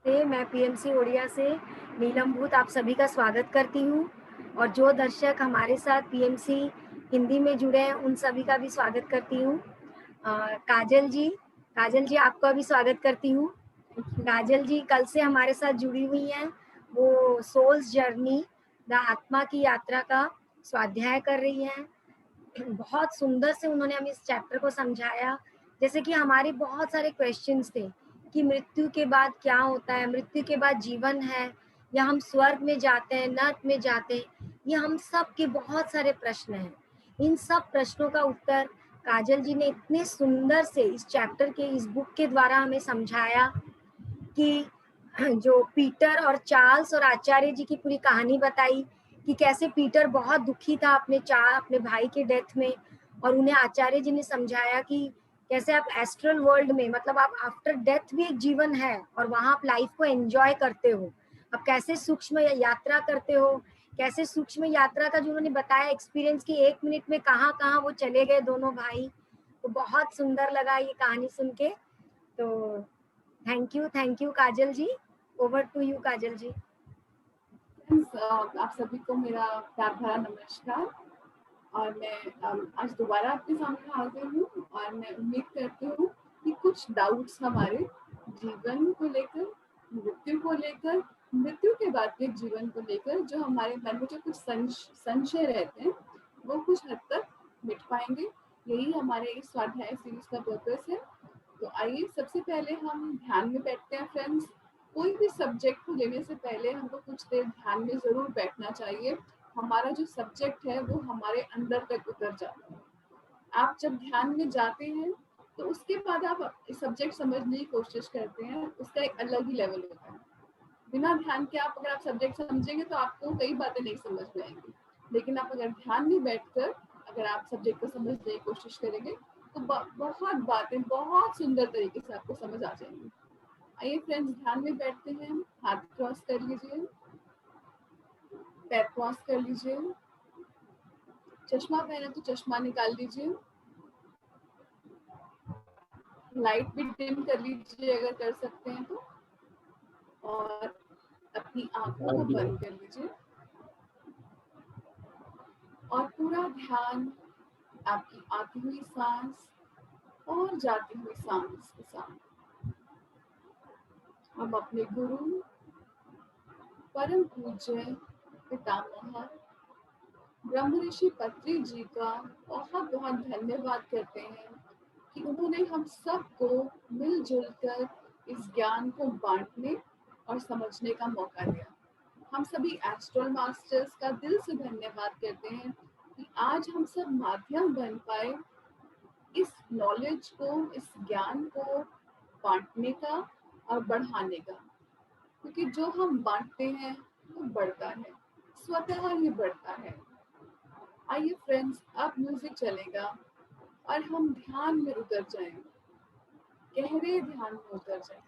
से मैं पीएमसी ओडिया से नीलम भूत आप सभी का स्वागत करती हूँ और जो दर्शक हमारे साथ पीएमसी हिंदी में जुड़े हैं उन सभी का भी स्वागत करती हूँ। काजल जी आपका भी स्वागत करती हूँ। काजल जी कल से हमारे साथ जुड़ी हुई हैं। वो सोल्स जर्नी द आत्मा की यात्रा का स्वाध्याय कर रही हैं। बहुत सुंदर से उन्होंने हमें इस चैप्टर को समझाया। जैसे कि हमारे बहुत सारे क्वेश्चंस थे कि मृत्यु के बाद क्या होता है, मृत्यु के बाद जीवन है या हम स्वर्ग में जाते हैं, नर्क में जाते हैं। ये हम सब के बहुत सारे प्रश्न हैं। इन सब प्रश्नों का उत्तर काजल जी ने इतने सुंदर से इस चैप्टर के इस बुक के द्वारा हमें समझाया कि जो पीटर और चार्ल्स और आचार्य जी की पूरी कहानी बताई कि कैसे पीटर बहुत दुखी था अपने भाई के डेथ में, और उन्हें आचार्य जी ने समझाया कि कैसे आप एस्ट्रल वर्ल्ड में, मतलब आप आफ्टर डेथ भी एक जीवन है और वहां आप लाइफ को एंजॉय करते हो। आप कैसे सूक्ष्म यात्रा करते हो, कैसे सूक्ष्म यात्रा का जो उन्होंने बताया एक्सपीरियंस की 1 मिनट में कहाँ कहाँ वो चले गए दोनों भाई। तो बहुत सुंदर लगा ये कहानी सुन के। तो thank you Kajal ji. Over to you Kajal ji. आप सभी को मेरा प्यार भरा नमस्कार। और मैं आज दोबारा आपके सामने आ गई हूँ और मैं उम्मीद करती हूँ कि कुछ डाउट्स हमारे जीवन को लेकर, मृत्यु को लेकर, मृत्यु के बाद के जीवन को लेकर जो हमारे मन में जो कुछ संशय रहते हैं वो कुछ हद तक मिट पाएंगे। यही हमारे इस स्वाध्याय सीरीज का पर्पस है। तो आइए सबसे पहले हम ध्यान में बैठते हैं फ्रेंड्स। कोई भी सब्जेक्ट को लेने से पहले हमको कुछ देर ध्यान में जरूर बैठना चाहिए। हमारा जो सब्जेक्ट है वो हमारे अंदर तक उतर जाता है। आप जब ध्यान में जाते हैं तो उसके बाद आप सब्जेक्ट समझने की कोशिश करते हैं, उसका एक अलग ही लेवल होता है। बिना ध्यान के अगर आप सब्जेक्ट समझेंगे तो आपको कई बातें नहीं समझ में आएंगी, लेकिन आप अगर ध्यान में बैठकर अगर आप सब्जेक्ट को समझने की कोशिश करेंगे तो बहुत बातें बहुत सुंदर तरीके से आपको समझ आ जाएंगी। आइए फ्रेंड्स ध्यान में बैठते हैं। हाथ क्रॉस कर लीजिए, पैर क्रॉस कर लीजिए, चश्मा पहने तो चश्मा निकाल लीजिए, लाइट भी डिम कर लीजिए अगर कर सकते हैं तो, और अपनी आंखों को बंद कर लीजिए और पूरा ध्यान आपकी आती हुई सांस और जाती हुई सांस के साथ हम अपने गुरु परम पूज्य पितामह ब्रह्म ऋषि पत्री जी का बहुत बहुत धन्यवाद करते हैं कि उन्होंने हम सबको मिलजुल कर इस ज्ञान को बांटने और समझने का मौका दिया। हम सभी एस्ट्रल मास्टर्स का दिल से धन्यवाद करते हैं कि आज हम सब माध्यम बन पाए इस नॉलेज को, इस ज्ञान को बांटने का और बढ़ाने का, क्योंकि जो हम बांटते हैं वो बढ़ता है, स्वतः ही बढ़ता है। आइए फ्रेंड्स, अब म्यूजिक चलेगा और हम ध्यान में उतर जाएंगे, गहरे ध्यान में उतर जाएंगे।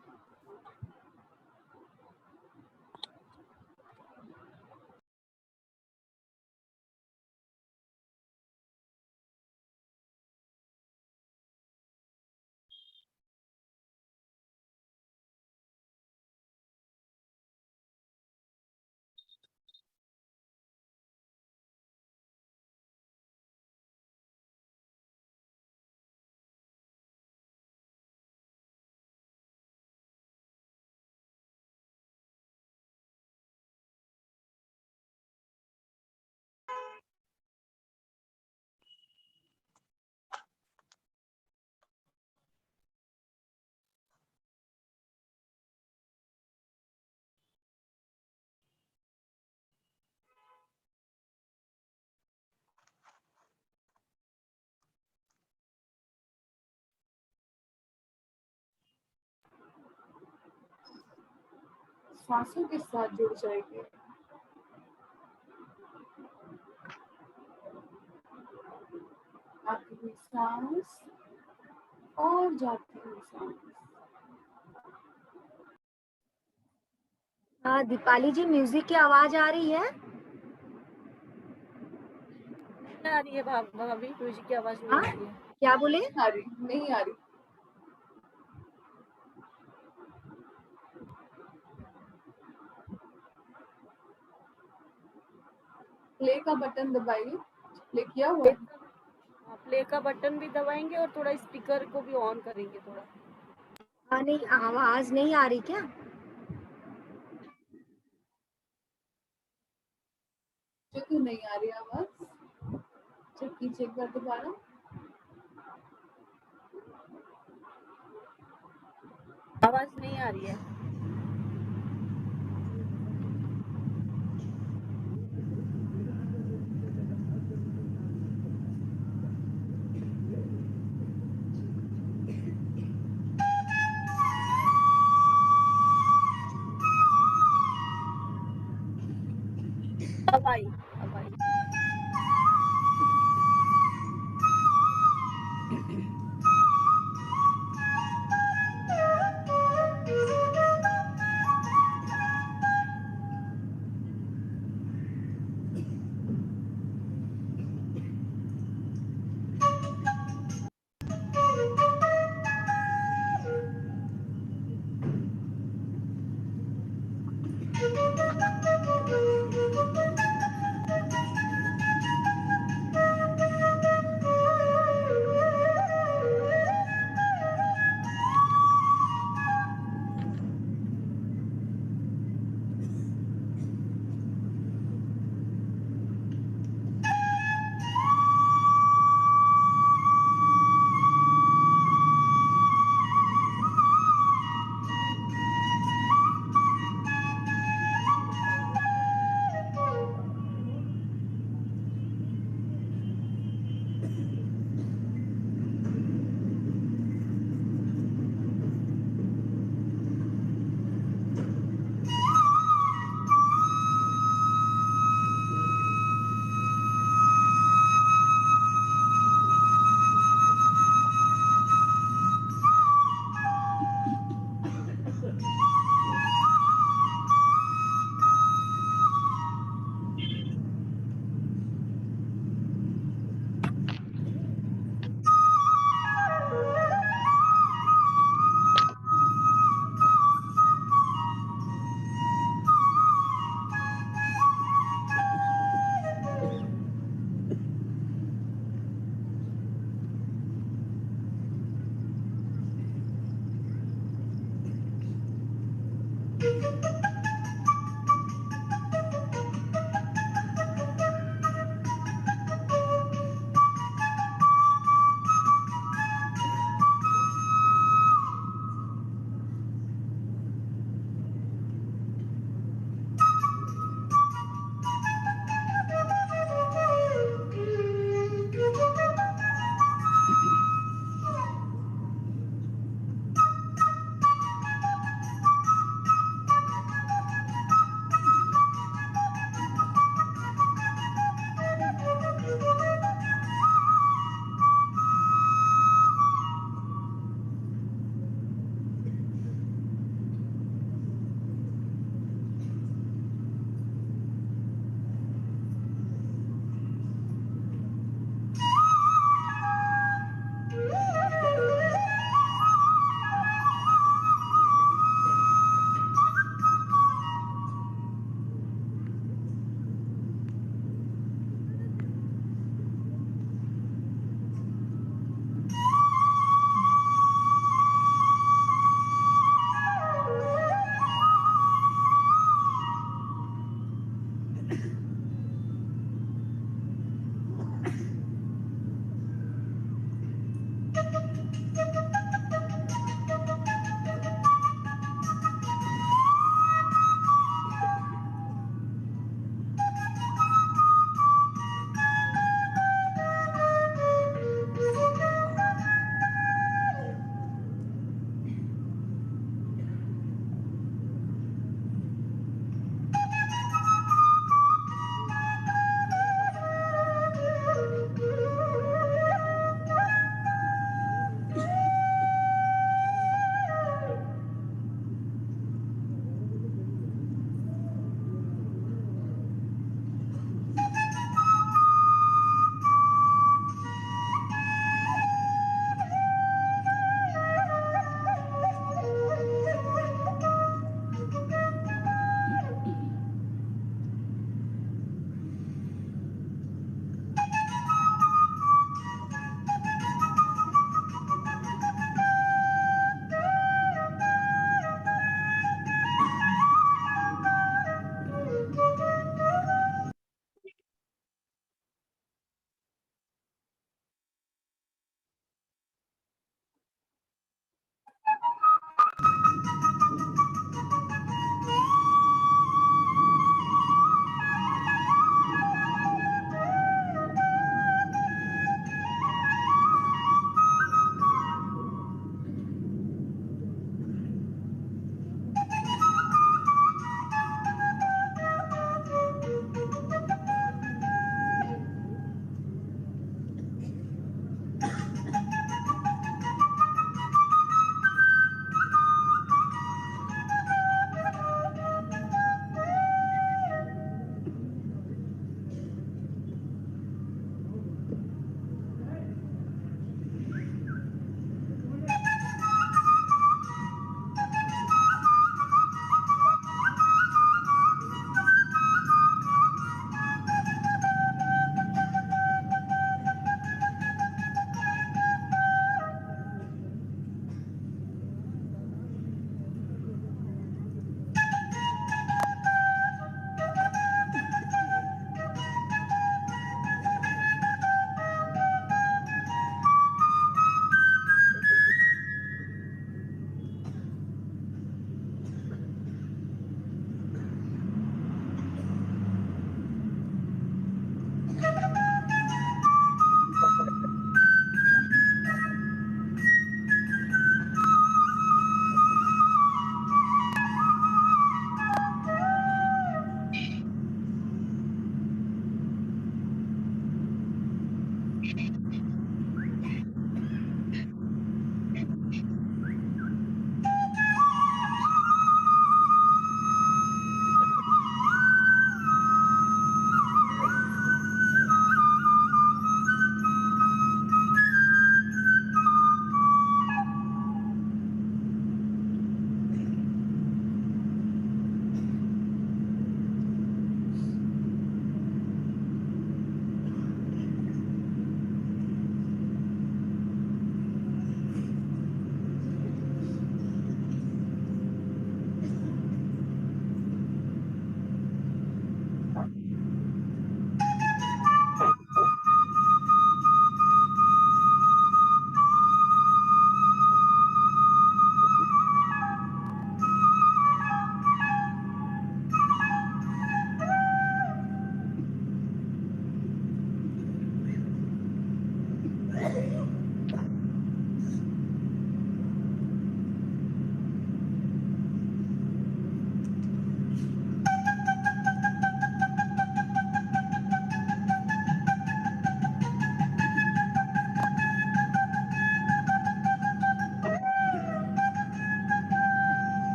सांसों के साथ जुड़ जाएंगे। आती हुई सांस और जाती हुई सांस। हाँ दीपाली जी, म्यूजिक की आवाज आ रही है? आ रही है भाभी, म्यूजिक की आवाज नहीं हाँ, आ रही है। क्या बोले? आ रही नहीं आ रही। प्ले का बटन दबाइए। प्ले किया हुआ है? प्ले का बटन भी दबाएंगे और थोड़ा स्पीकर को भी ऑन करेंगे थोड़ा। हाँ नहीं, आवाज नहीं आ रही क्या? जो क्यों नहीं आ रही आवाज? चेक कीजिए एक बार दोबारा। आवाज नहीं आ रही है। अब आई, अब आई।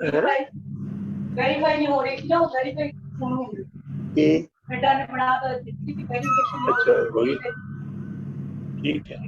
वेरीफाई नहीं हो रही थी ना, वो वेरीफाई फोन हो गई बेटा ने बना तो वेरिफिकेशन। अच्छा वही, ठीक है।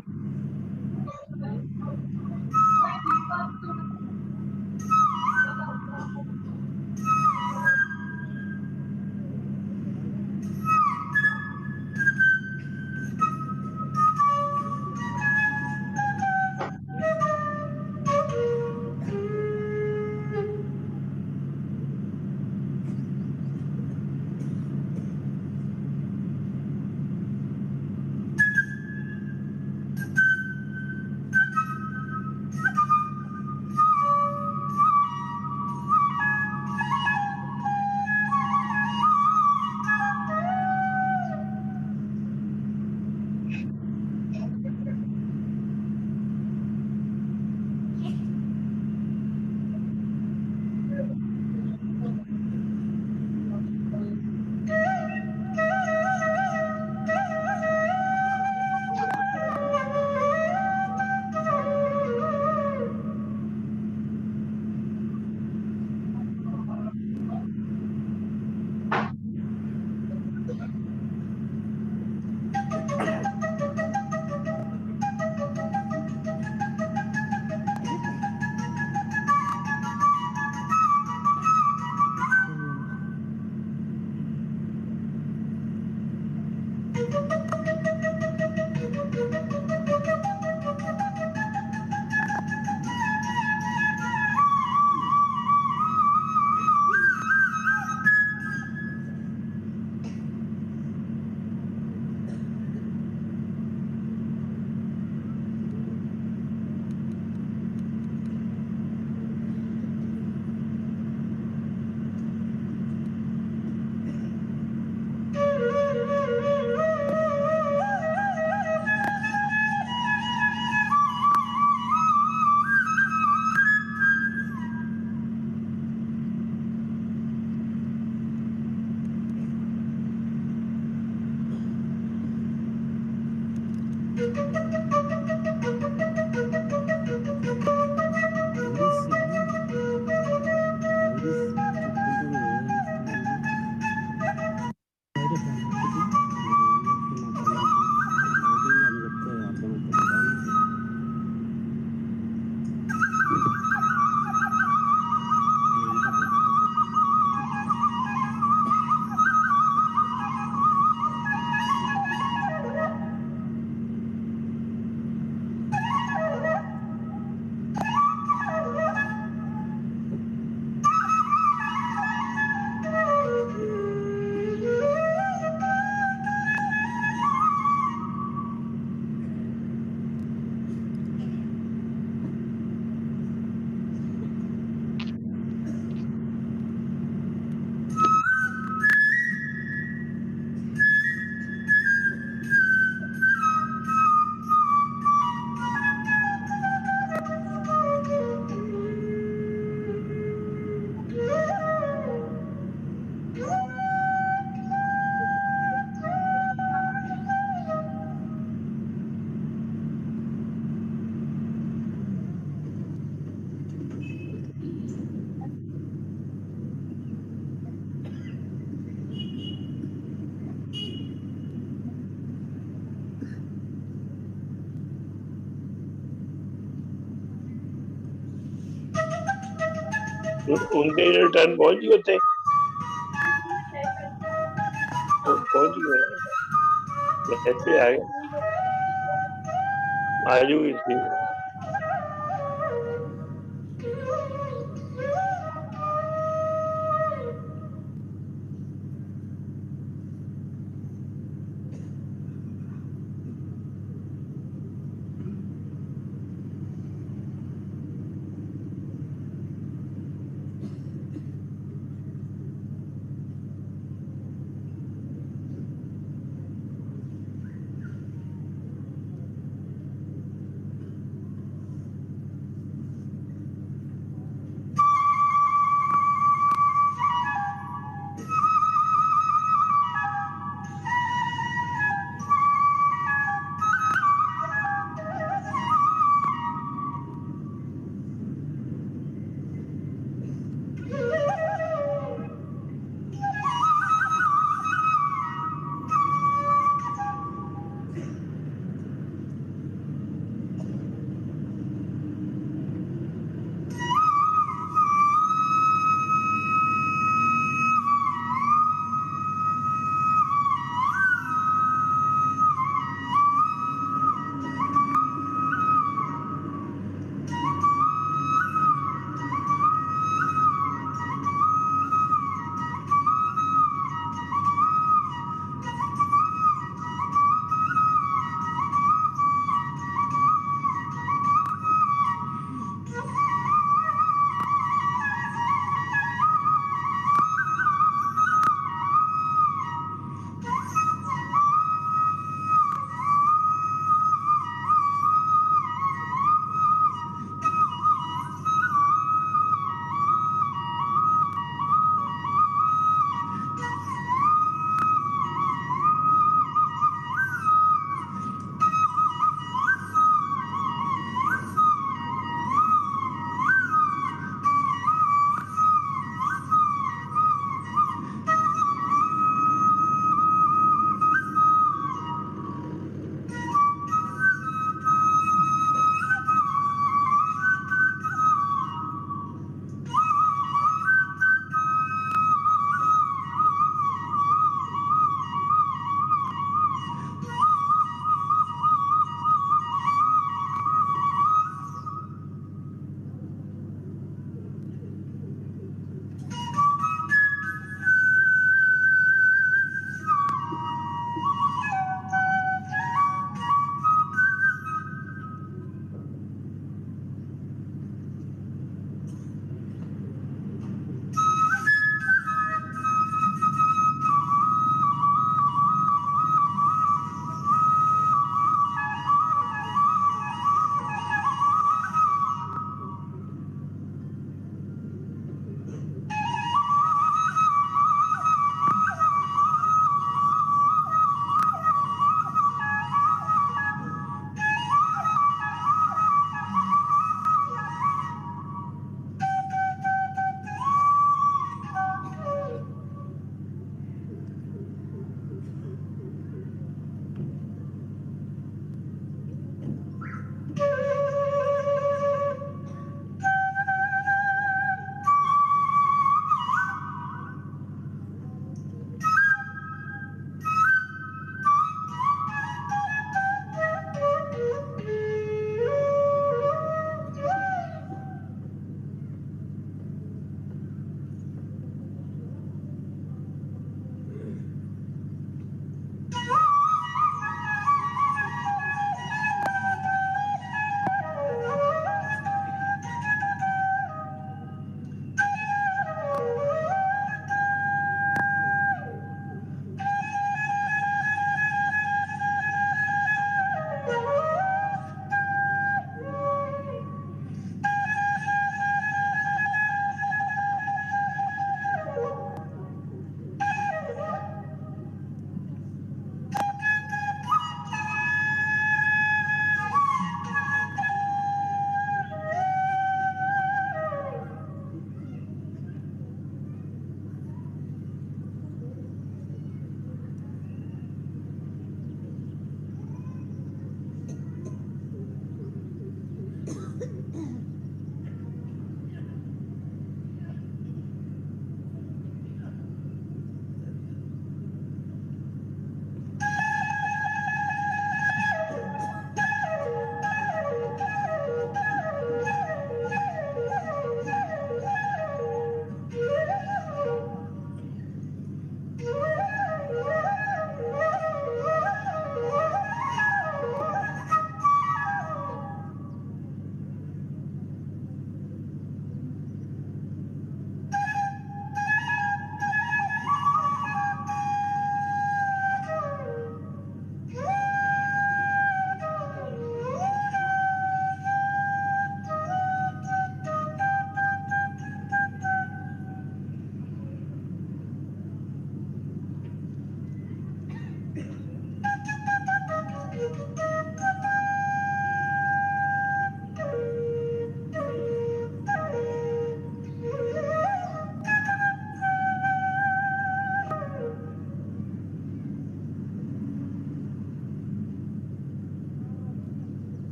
उनके रिटर्न पहुंच गए थे, पहुंच गए, कैसे आ गए? आज हुई थी।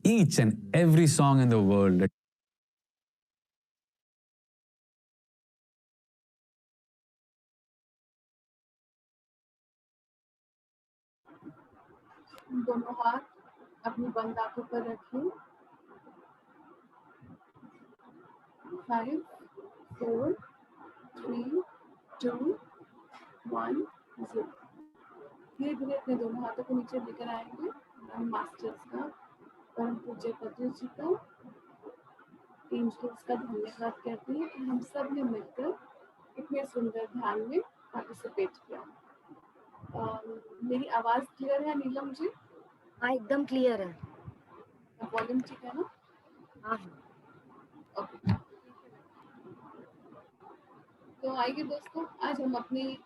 each and every song in the world. दोनों हाथ अपनी बंद आंखों पर रखिए। 5, 4, 3, 2, 1, 0। धीरे धीरे अपने दोनों हाथों को नीचे लेकर आएंगे। हम मास्टर्स का, परम पूज्य पत्र जी का, एंजल्स का धन्यवाद कहते हैं कि हम सब ने मिलकर इतने सुंदर ध्यान में पार्टिसिपेट किया। मेरी आवाज क्लियर है नीलम जी? हाँ, एकदम क्लियर है। वॉल्यूम ठीक है ना? हाँ। ओके। तो आइए दोस्तों, आज हम अपनी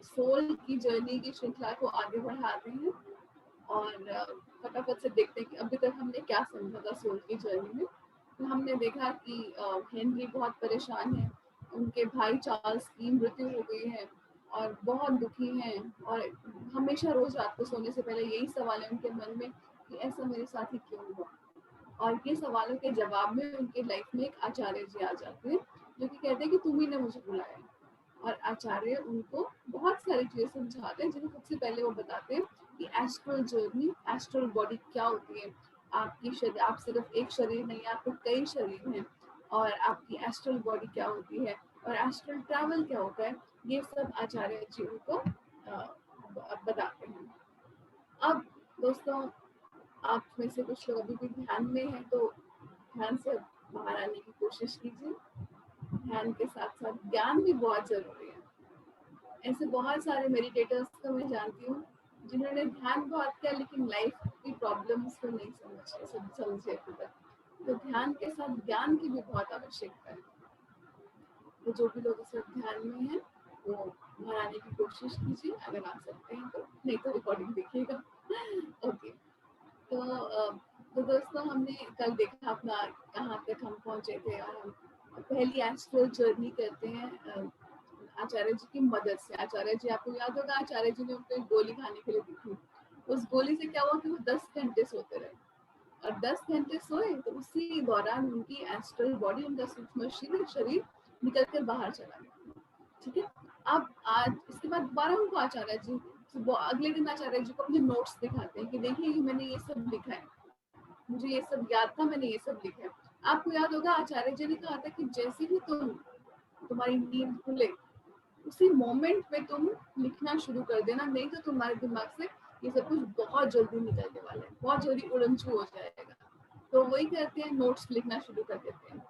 सोल की जर्नी की श्रृंखला को आगे बढ़ाते हैं और फटाफट से देखते हैं कि अभी तक हमने क्या समझा था सोल की जर्नी में। तो हमने देखा कि हेनरी बहुत परेशान है, उनके भाई चार्ल्स की मृत्यु हो गई है और बहुत दुखी हैं और हमेशा रोज रात को सोने से पहले यही सवाल है उनके मन में कि ऐसा मेरे साथ ही क्यों हुआ। और ये सवालों के जवाब में उनके लाइफ में एक आचार्य जी आ जाते हैं जो कि कहते हैं कि तुम ही ने मुझे बुलाया। और आचार्य उनको बहुत सारी चीजें समझाते हैं, जिन्हें सबसे पहले वो बताते हैं कि एस्ट्रल जर्नी, एस्ट्रल बॉडी क्या होती है। आपकी शरीर, आप सिर्फ एक शरीर नहीं, आपको कई शरीर हैं, और आपकी एस्ट्रल बॉडी क्या होती है और एस्ट्रल ट्रैवल क्या होता है, ये सब आचार्य जी उनको बताते हैं। अब दोस्तों, आप में से कुछ लोग अभी भी ध्यान में हैं, तो ध्यान से बाहर आने की कोशिश कीजिए। ध्यान के साथ साथ ज्ञान भी बहुत जरूरी है। ऐसे बहुत सारे मेडिटेटर्स को मैं जानती हूँ जिन्होंने ध्यान बहुत किया लेकिन लाइफ की प्रॉब्लम्स को नहीं समझे अभी तक। तो ध्यान के साथ ज्ञान की भी बहुत आवश्यकता है। तो जो भी लोग इस वक्त ध्यान में हैं वो बाहर आने की कोशिश कीजिए, अगर आ सकते हैं तो, नहीं तो रिकॉर्डिंग देखिएगा। ओके। तो दोस्तों, हमने कल देखा अपना कहाँ तक हम पहुंचे थे, और हम पहली एस्ट्रल जर्नी करते हैं आचार्य जी की मदद से। आचार्य जी, आपको याद होगा, आचार्य जी ने उनको एक गोली खाने के लिए दी थी। उस गोली से क्या हुआ कि वो 10 घंटे सोते रहे, और 10 घंटे सोए तो उसी दौरान उनकी एस्ट्रल बॉडी, उनका सूक्ष्म शरीर निकल कर बाहर चला गया। ठीक है। अब आज इसके बाद दोबारा उनको आचार्य जी अगले दिन आचार्य जी को अपने नोट्स दिखाते हैं कि देखिए मैंने ये सब लिखा है, मुझे ये सब याद था, मैंने ये सब लिखा है। आपको याद होगा आचार्य जी ने कहा था कि जैसे ही तुम्हारी नींद खुले उसी मोमेंट में तुम लिखना शुरू कर देना, नहीं तो तुम्हारे दिमाग से ये सब कुछ बहुत जल्दी निकलने वाला है, बहुत जल्दी उड़नछू हो जाएगा। तो वही करते हैं, नोट्स लिखना शुरू कर देते हैं।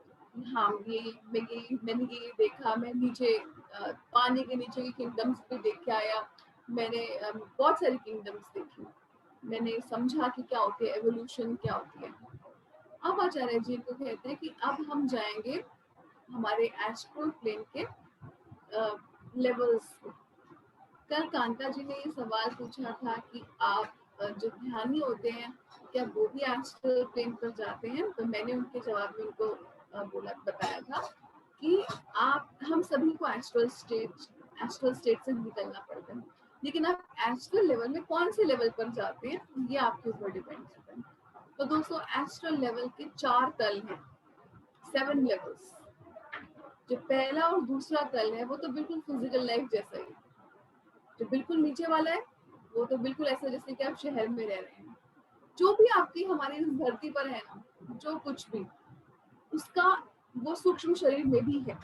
हाँ, मैंने ये देखा, मैं नीचे पानी के नीचे की किंगडम्स भी देख के आया, मैंने बहुत सारी किंगडम्स देखी, मैंने समझा कि क्या होती है, एवोल्यूशन क्या होती है। अब आचार्य जी को कहते हैं कि अब हम जाएंगे हमारे एस्ट्रल प्लेन के लेवल्स। कल कांता जी ने ये सवाल पूछा था कि आप जो ध्यानी होते हैं क्या वो भी एस्ट्रल प्लेन पर जाते हैं, तो मैंने उनके जवाब में उनको बताया था कि हम सभी को एस्ट्रल स्टेट से निकलना पड़ता है, लेकिन आप एस्ट्रल लेवल में कौन से लेवल पर जाते हैं ये आपके ऊपर डिपेंड करता है। तो दोस्तों, एस्ट्रल लेवल के 4 तल हैं, 7 लेवल्स। जो पहला और दूसरा तल है वो तो बिल्कुल फिजिकल लाइफ जैसा ही, जो बिल्कुल नीचे वाला है वो तो बिल्कुल ऐसा जैसे कि आप शहर में रह रहे हैं। जो भी आपकी हमारी इस धरती पर है ना, जो कुछ भी, उसका वो सूक्ष्म शरीर में भी है।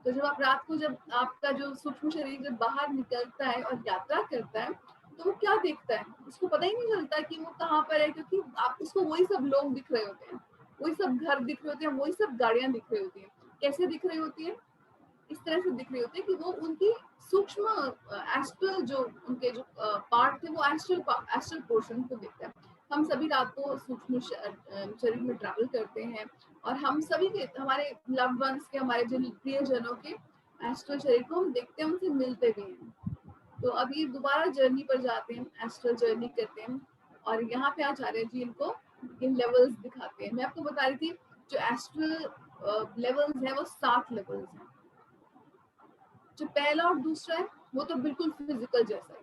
तो जब आप रात को, जब आपका जो सूक्ष्म शरीर जब बाहर निकलता है और यात्रा करता है, तो वो क्या देखता है, उसको पता ही नहीं चलता कि वो कहाँ पर है, क्योंकि आप उसको वही सब लोग दिख रहे होते हैं, वही सब घर दिख रहे होते हैं, वही सब गाड़ियां दिख रही होती हैं। कैसे दिख रही होती है? इस तरह से दिख रही होती है कि वो उनकी सूक्ष्म एस्ट्रल जो उनके जो पार्ट थे वो एस्ट्रल पोर्शन को देखता है। हम सभी रात को सूक्ष्म शरीर में ट्रैवल करते हैं, और हम सभी के, हमारे लव्ड वंस के, हमारे जो प्रियजनों के एस्ट्रल शरीर को हम देखते हैं, उनसे मिलते भी हैं। तो अब ये दोबारा जर्नी पर जाते हैं, एस्ट्रल जर्नी करते हैं, और यहाँ पे आचार्य जी इनको इन लेवल्स दिखाते हैं। मैं आपको बता रही थी जो एस्ट्रल लेवल्स है वो 7 लेवल्स हैं। जो पहला और दूसरा है वो तो बिल्कुल फिजिकल जैसा है,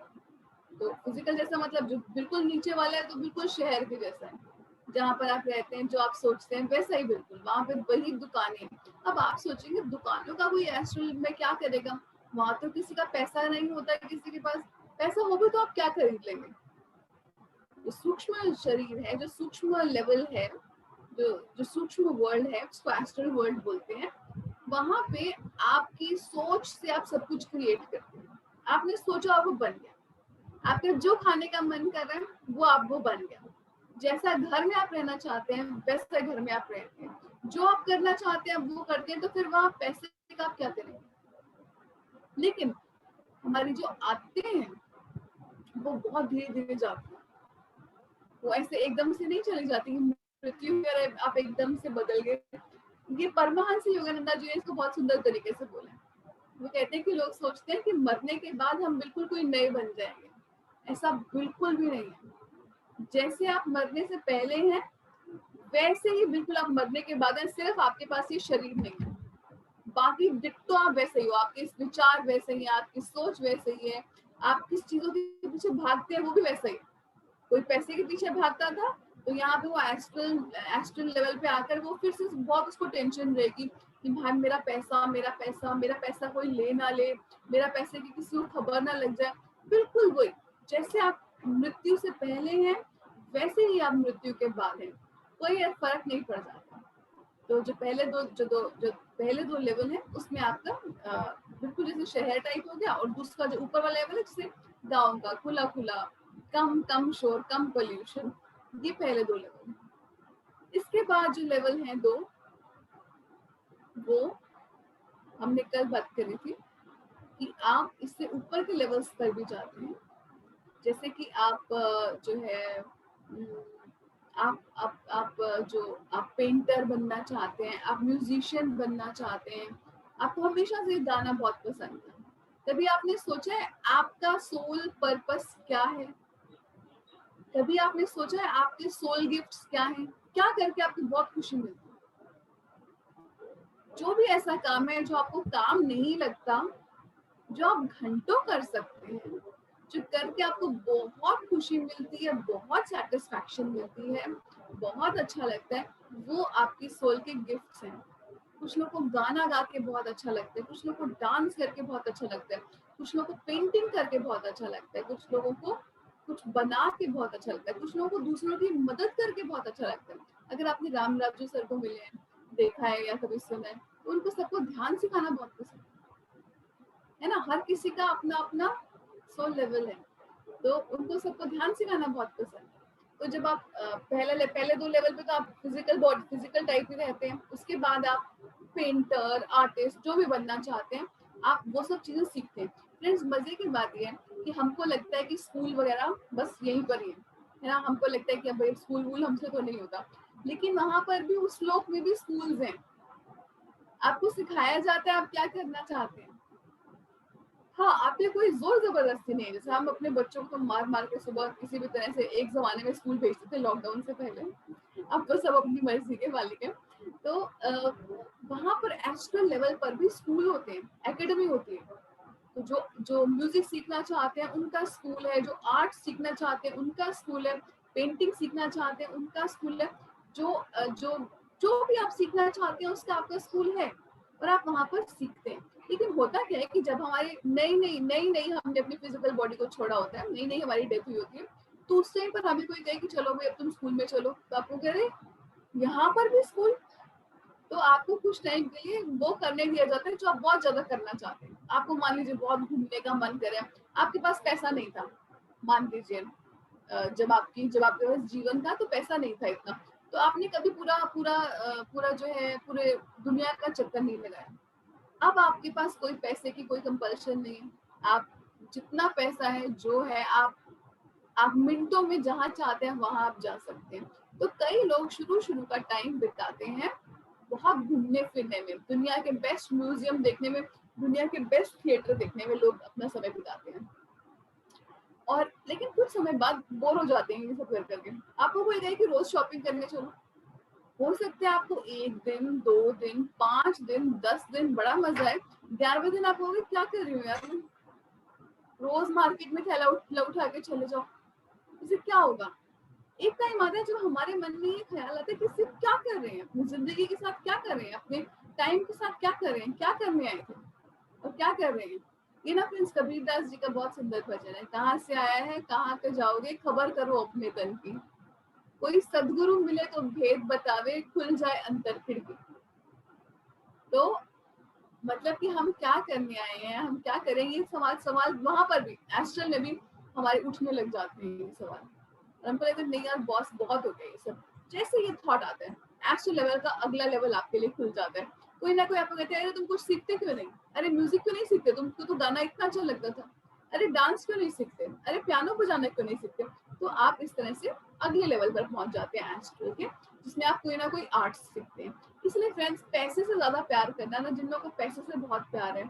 तो फिजिकल जैसा मतलब जो बिल्कुल नीचे वाला है तो बिल्कुल शहर के जैसा है, जहाँ पर आप रहते हैं, जो आप सोचते हैं वैसा ही बिल्कुल, वहां पे वही दुकानें। अब आप सोचेंगे दुकानों का कोई एस्ट्रल में क्या करेगा, वहां तो किसी का पैसा नहीं होता, किसी के पास पैसा हो भी तो आप क्या खरीद लेंगे। जो सूक्ष्म शरीर है, जो सूक्ष्म लेवल है, जो सूक्ष्म वर्ल्ड है, उसको एस्ट्रल वर्ल्ड बोलते हैं। वहां पे आपकी सोच से आप सब कुछ क्रिएट करते हैं। आपने सोचा वो बन गया, आपका जो खाने का मन कर रहा है वो बन गया। जैसा घर में आप रहना चाहते हैं वैसा घर में आप रहते हैं, जो आप करना चाहते हैं वो करते हैं। तो फिर वहां पैसे का आप क्या करेंगे। लेकिन हमारी जो आदतें हैं वो बहुत धीरे धीरे जाती है, वो ऐसे एकदम से नहीं चली जाती। मृत्यु में आप एकदम से बदल गए। ये परमहंस योगानंदा जी ने इसको बहुत सुंदर तरीके से बोला है। वो कहते हैं कि लोग सोचते हैं कि मरने के बाद हम बिल्कुल कोई नए बन जाएंगे, ऐसा बिल्कुल भी नहीं है। जैसे आप मरने से पहले हैं वैसे ही बिल्कुल आप मरने के बाद हैं, सिर्फ आपके पास ये शरीर नहीं है, बाकी डिट्टो आप वैसे ही हो, आपके विचार वैसे ही, आपकी सोच वैसे ही है, आप किस चीजों के पीछे भागते हैं वो भी वैसा ही। कोई पैसे के पीछे भागता था तो यहाँ पे वो एस्ट्रल लेवल पे आकर वो फिर से बहुत उसको टेंशन रहेगी कि भाई मेरा पैसा मेरा पैसा मेरा पैसा कोई ले ना ले, मेरा पैसे की किसी को खबर ना लग जाए। बिल्कुल वही, जैसे आप मृत्यु से पहले हैं वैसे ही आप मृत्यु के बाद हैं, कोई फर्क नहीं पड़ जाता। तो जो पहले दो लेवल है उसमें आपका बिल्कुल जैसे शहर टाइप हो गया, और दूसरा जो ऊपर वाला लेवल है जैसे गाँव का खुला खुला, कम शोर, कम पोल्यूशन। ये पहले दो लेवल है। इसके बाद जो लेवल हैं दो, वो हमने कल बात करी थी कि आप इससे ऊपर के लेवल्स पर भी जाते हैं। जैसे कि आप जो है आप पेंटर बनना चाहते हैं, आप म्यूजिशियन बनना चाहते हैं, आपको हमेशा से गाना बहुत पसंद है। कभी आपने सोचा है आपका सोल पर्पस क्या है? कभी आपने सोचा है आपके सोल गिफ्ट्स क्या हैं? क्या करके आपको बहुत खुशी मिलती है? जो भी ऐसा काम है जो आपको काम नहीं लगता, जो आप घंटों कर सकते हैं, जो करके आपको बहुत खुशी मिलती है, बहुत सेटिस्फैक्शन मिलती है, बहुत अच्छा लगता है, वो आपकी सोल के गिफ्ट्स हैं। कुछ लोगों को गाना गा के बहुत अच्छा लगता है, कुछ लोगों को डांस करके बहुत अच्छा लगता है, कुछ लोगों को पेंटिंग करके बहुत अच्छा लगता है, कुछ लोगों को कुछ बना के बहुत अच्छा लगता है, कुछ लोगों को दूसरों की मदद करके बहुत अच्छा लगता है। अगर आपने राम राजू सर को मिले हैं, देखा है या कभी सुना है, तो उनको सबको ध्यान सिखाना बहुत पसंद है ना। हर किसी का अपना अपना सोल लेवल है, तो उनको सबको ध्यान सिखाना बहुत पसंद है। तो जब आप पहले दो लेवल पे तो आप फिजिकल टाइप में रहते हैं, उसके बाद आप पेंटर, आर्टिस्ट, जो भी बनना चाहते हैं, आप वो सब चीजें सीखते हैं। फ्रेंड्स, मजे की बात यह है कि हमको लगता है कि स्कूल वगैरह बस यहीं पर ही है ना। हमको लगता है कि अब स्कूल वूल हमसे तो नहीं होता, लेकिन वहां पर भी उस श्लोक में भी स्कूल्स हैं। आपको सिखाया जाता है आप क्या करना चाहते हैं। हाँ, आप पे कोई जोर जबरदस्ती नहीं है। जैसे हम अपने बच्चों को मार मार के सुबह किसी भी तरह से एक जमाने में स्कूल भेजते थे लॉकडाउन से पहले, अब तो सब अपनी मर्जी के मालिक हैं। तो वहां पर एस्ट्रल लेवल पर भी स्कूल होते हैं, एकेडमी होती है। तो जो म्यूजिक सीखना चाहते हैं उनका स्कूल है, जो आर्ट सीखना चाहते हैं उनका स्कूल है, पेंटिंग सीखना चाहते हैं उनका स्कूल है, जो भी आप सीखना चाहते हैं उसका आपका स्कूल है, और आप वहां पर सीखते हैं। लेकिन होता क्या है कि जब हमारी नई हमने अपनी फिजिकल बॉडी को छोड़ा होता है, नई हमारी डेथ हुई होती है, तो उस टाइम पर हमें कोई कहे कि चलो भाई अब तुम स्कूल में चलो, तो आपको कह रहे यहाँ पर भी स्कूल। तो आपको कुछ टाइम के लिए वो करने दिया जाता है जो आप बहुत ज्यादा करना चाहते हैं। आपको मान लीजिए बहुत घूमने का मन करे, आपके पास पैसा नहीं था, मान लीजिए जब आपके पास जीवन था तो पैसा नहीं था इतना, तो आपने कभी पूरा जो है पूरे दुनिया का चक्कर नहीं लगाया। अब आपके पास कोई पैसे की कोई कंपल्शन नहीं है, आप जितना पैसा है जो है आप मिनटों में जहाँ चाहते हैं वहां आप जा सकते हैं। तो कई लोग शुरू का टाइम बिताते हैं बहुत घूमने फिरने में, दुनिया के बेस्ट म्यूजियम देखने में, दुनिया के बेस्ट थिएटर देखने में लोग अपना समय बिताते हैं। और लेकिन कुछ समय बाद बोर हो जाते हैं ये सब करके। आपको कोई कहे कि रोज शॉपिंग करने चलो, हो सकता है आपको 1 दिन, 2 दिन, 5 दिन, 10 दिन बड़ा मजा है, 11वें दिन आप कहोगे क्या कर रही हूँ यार, रोज मार्केट में थैला उठा के चले जाओ, इससे क्या होगा? एक टाइम आता है जब हमारे मन में ये ख्याल आता है कि सिर्फ क्या कर रहे हैं, अपनी जिंदगी के साथ क्या कर रहे हैं, अपने टाइम के साथ क्या कर रहे हैं, क्या करने आए थे और क्या कर रहे हैं। ये ना फ्रेंड्स कबीरदास जी का बहुत सुंदर भजन है, कहाँ से आया है कहाँ पे जाओगे, खबर करो अपने तन की, कोई सदगुरु मिले तो भेद बतावे, खुल जाए अंतर खिड़की। तो मतलब कि हम क्या करने आए हैं, हम क्या करेंगे, सवाल वहां पर भी एस्ट्रल में भी हमारे उठने लग जाते हैं ये सवाल। और हमको लगता है नहीं यार बॉस बहुत हो गया ये सब। जैसे ये थॉट आता है एस्ट्रल लेवल का अगला लेवल आपके लिए खुल जाता है। कोई ना कोई आपको कहते हैं अरे तुम कुछ सीखते क्यों नहीं, अरे म्यूजिक क्यों नहीं सीखते, तुमको तो गाना इतना अच्छा लगता था, अरे डांस क्यों नहीं सीखते, अरे पियानो बजाना क्यों नहीं सीखते। तो आप इस तरह से अगले लेवल पर पहुंच जाते हैं एस्ट्रल के, जिसमें आप कोई ना कोई आर्ट्स सीखते हैं। इसलिए फ्रेंड्स पैसे से ज्यादा प्यार करना ना, जिन लोगों को पैसे से बहुत प्यार है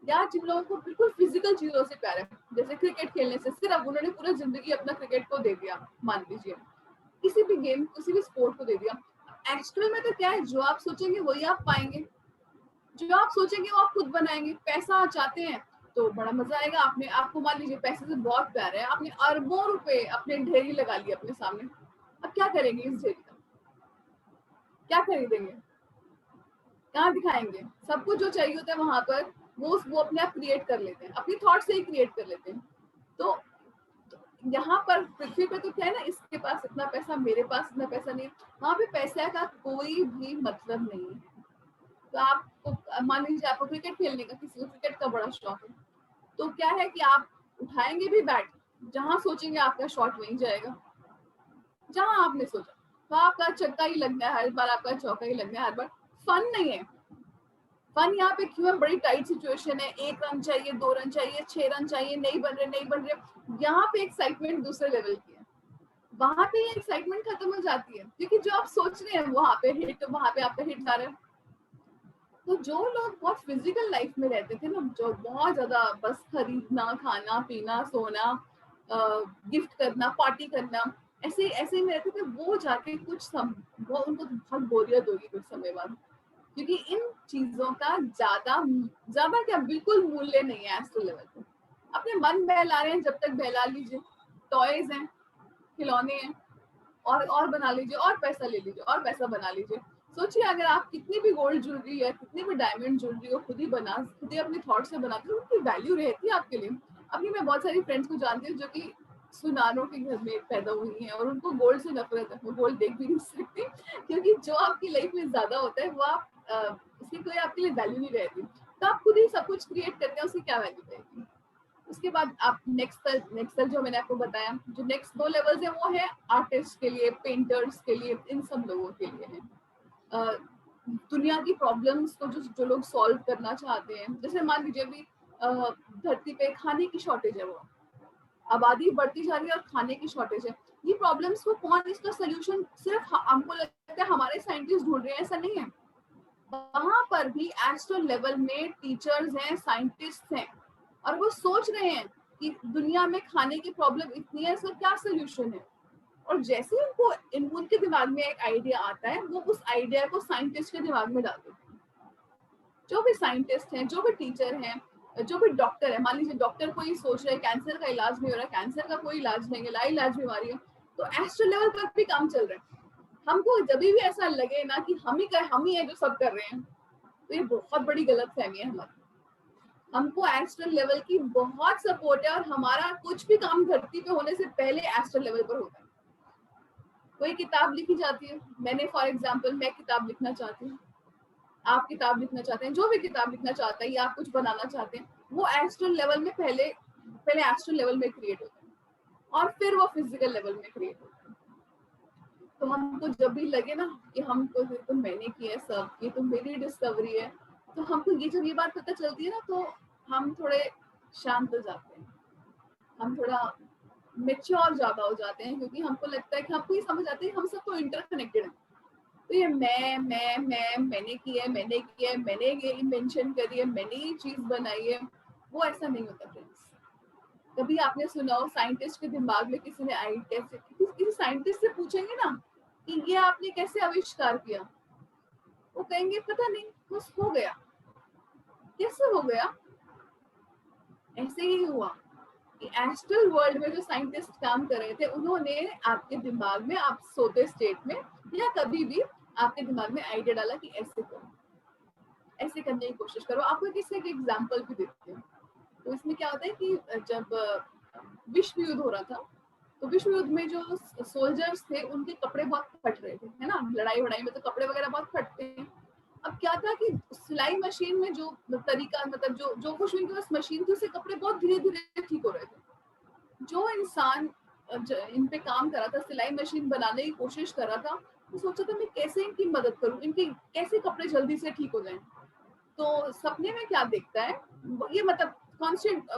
या जिन लोगों को बिल्कुल फिजिकल चीजों से प्यार है, जैसे क्रिकेट खेलने से सिर्फ उन्होंने पूरा जिंदगी अपना क्रिकेट को दे दिया, मान लीजिए किसी भी गेम किसी भी स्पोर्ट को दे दिया। एक्चुअल में तो क्या है, जो आप सोचेंगे वही आप पाएंगे, जो आप सोचेंगे वो आप खुद बनाएंगे। पैसा चाहते हैं तो बड़ा मजा आएगा, आपने आपको मान लीजिए पैसे से बहुत प्यार है, आपने अरबों रुपए अपने ढेरी लगा लिए अपने सामने, अब क्या करेंगे इस ढेरी का, क्या खरीदेंगे, कहाँ दिखाएंगे। सबको जो चाहिए होता है वहां पर वो अपने आप क्रिएट कर लेते हैं, अपनी थॉट से ही क्रिएट कर लेते हैं। तो यहाँ पर पृथ्वी पे तो क्या है ना, इसके पास इतना पैसा, मेरे पास इतना पैसा नहीं, वहां पे पैसे का कोई भी मतलब नहीं है। तो आपको मान लीजिए आपको क्रिकेट खेलने का, किसी को क्रिकेट का बड़ा शौक है, तो क्या है कि आप उठाएंगे भी बैट, जहां सोचेंगे आपका शॉट वहीं जाएगा, जहां आपने सोचा। तो आपका छक्का ही लगना है हर बार, आपका चौका ही लगना है हर बार। फन नहीं है। फन यहाँ पे क्यों है, बड़ी टाइट सिचुएशन है, 1 रन चाहिए, 2 रन चाहिए, 6 रन चाहिए, नहीं बन रहे। यहाँ पे एक्साइटमेंट दूसरे लेवल की है, वहां पे ये एक्साइटमेंट खत्म हो जाती है, क्योंकि जो आप सोच रहे हैं वहां पे हिट, वहां पे आपका हिट आ रहा है। तो जो लोग बहुत फिजिकल लाइफ में रहते थे ना, जो बहुत ज्यादा बस खरीदना, खाना पीना, सोना, गिफ्ट करना, पार्टी करना, ऐसे ऐसे में रहते थे, वो जाके वो उनको बहुत बोरियत होगी कुछ समय बाद, क्योंकि इन चीजों का ज्यादा क्या बिल्कुल मूल्य नहीं है एस्ट्रल लेवल पे। अपने मन बहला रहे हैं, जब तक बहला लीजिए, टॉयज हैं, खिलौने हैं, और बना लीजिए, और पैसा ले लीजिए, और पैसा बना लीजिए। सोचिए अगर आप कितनी भी गोल्ड ज्वेलरी है, कितनी भी डायमंड ज्वेलरी हो, खुद ही अपने थॉट से बनाते हो, उनकी वैल्यू रहती है आपके लिए। अभी मैं बहुत सारी फ्रेंड्स को जानती हूँ जो कि सुनारों के घर में पैदा हुई हैं, और उनको गोल्ड से नफरत है, वो गोल्ड देख भी नहीं सकती, क्योंकि जो आपकी लाइफ में ज्यादा होता है वो आप उसकी कोई आपके लिए वैल्यू नहीं रहती। तो आप खुद ही सब कुछ क्रिएट करते हैं, उसकी क्या वैल्यू रहेगी। उसके बाद आप नेक्स्ट जो मैंने आपको बताया, जो नेक्स्ट 2 लेवल्स है वो है आर्टिस्ट के लिए, पेंटर्स के लिए, इन सब लोगों के लिए है। दुनिया की प्रॉब्लम्स को जो लोग सॉल्व करना चाहते हैं, जैसे मान लीजिए अभी धरती पे खाने की शॉर्टेज है, वो आबादी बढ़ती जा रही है और खाने की शॉर्टेज है, ये प्रॉब्लम्स को कौन, इसका सोल्यूशन सिर्फ हमको लगता है हमारे साइंटिस्ट ढूंढ रहे हैं, ऐसा नहीं है। वहां पर भी एस्ट्रल लेवल में टीचर्स हैं, साइंटिस्ट हैं, और वो सोच रहे हैं कि दुनिया में खाने की प्रॉब्लम इतनी है, इसका क्या सोल्यूशन है। और जैसे उनके दिमाग में एक आइडिया आता है, वो उस आइडिया को साइंटिस्ट के दिमाग में डाल देते हैं। जो भी साइंटिस्ट हैं, जो भी टीचर हैं, जो भी डॉक्टर है, मान लीजिए डॉक्टर कोई सोच रहे हैं कैंसर का इलाज नहीं हो रहा, कैंसर का कोई इलाज नहीं है, लाइलाज बीमारी है, तो एस्ट्रल लेवल पर भी काम चल रहा है। हमको जब भी ऐसा लगे ना कि हम ही है जो सब कर रहे हैं, तो ये बहुत बड़ी गलतफहमी है हमारी। हमको एस्ट्रल लेवल की बहुत सपोर्ट है, और हमारा कुछ भी काम धरती पे होने से पहले एस्ट्रल लेवल पर होता है। कोई किताब लिखी जाती है, मैंने फॉर एग्जांपल मैं किताब लिखना चाहती हूँ, आप किताब लिखना चाहते हैं, जो भी किताब लिखना चाहता है या आप कुछ बनाना चाहते हैं, वो एस्ट्रल लेवल में पहले एस्ट्रल लेवल में क्रिएट होता है, और फिर वो फिजिकल लेवल में क्रिएट होता है। तो हमको जब भी लगे ना कि हमको तो मैंने किया सब, ये तो मेरी डिस्कवरी है, तो हमको जब ये बात पता चलती है ना, तो हम थोड़े शांत हो जाते हैं, हम थोड़ा मेच्योर ज्यादा हो जाते हैं, क्योंकि हमको लगता है कि हमको ये समझ आती है हम सब तो इंटरकनेक्टेड है। तो ये मैंने किया है, मैंने ये इन्वेंशन करी है, मैंने ये चीज बनाई है, वो ऐसा नहीं होता फ्रेंड्स। कभी आपने सुना हो साइंटिस्ट के दिमाग में किसी ने किसी साइंटिस्ट से पूछेंगे ना कि ये आपने कैसे आविष्कार किया, वो कहेंगे पता नहीं, बस हो गया। कैसे हो गया? ऐसे ही हुआ। कि एस्ट्रल वर्ल्ड में जो साइंटिस्ट काम कर रहे थे, उन्होंने आपके दिमाग में, आप सोते स्टेट में या कभी भी आपके दिमाग में आइडिया डाला कि ऐसे करो, ऐसे करने की कोशिश करो। आपको किसी एक एग्जांपल भी देती हूँ। तो इसमें क्या होता है कि जब विश्व युद्ध हो रहा था, तो विश्व युद्ध में जो सोल्जर्स थे उनके कपड़े बहुत फट रहे थे, है ना, लड़ाई वड़ाई में तो कपड़े वगैरह बहुत फटते हैं। अब क्या था कि सिलाई मशीन में जो तरीका, मतलब जो कुछ उनके पास मशीन थी, उससे कपड़े बहुत धीरे धीरे ठीक हो रहे थे। जो इंसान इन पे काम कर रहा था, सिलाई मशीन बनाने की कोशिश कर रहा था, वो सोचा था मैं कैसे इनकी मदद करूं, इनके कैसे कपड़े जल्दी से ठीक हो जाएं। तो सपने में क्या देखता है ये, मतलब कॉन्स्टेंट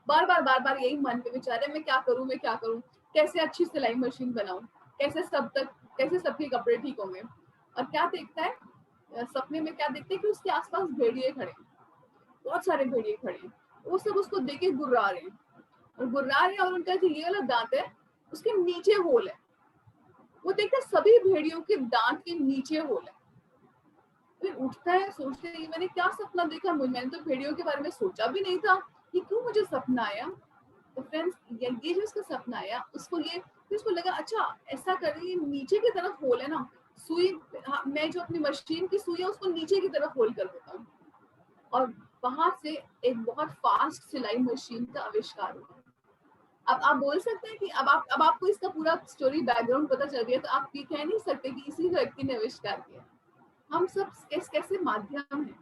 बार बार यही मन पे विचार है, मैं क्या करूं, कैसे अच्छी सिलाई मशीन बनाऊं, कैसे सबके कपड़े ठीक होंगे। और क्या देखता है सपने में, क्या देखते हैं कि उसके आसपास भेड़िए खड़े हैं, बहुत सारे भेड़िए खड़े हैं, वो सब उसको देख के गुर्रा रहे हैं और उनका जो ये वाला दांत है उसके नीचे होल है। वो देखता है सभी भेड़ियों के दांत के नीचे होल है। फिर उठता है, सोचते हैं मैंने क्या सपना देखा, मैंने तो भेड़ियों के बारे में सोचा भी नहीं था, ये क्यों मुझे सपना आया। तो फ्रेंड्स, ये जो इसका सपना आया, उसको लगा अच्छा ऐसा करें, नीचे की तरफ होल है ना, सुई, मैं जो अपनी मशीन की सुई है उसको नीचे की तरफ होल कर देता हूँ। और वहां से एक बहुत फास्ट सिलाई मशीन का आविष्कार हुआ। अब आप बोल सकते हैं कि अब आपको इसका पूरा स्टोरी बैकग्राउंड पता चल गया, तो आप ये कह नहीं सकते कि इसी व्यक्ति ने आविष्कार किया। हम सब कैसे माध्यम हैं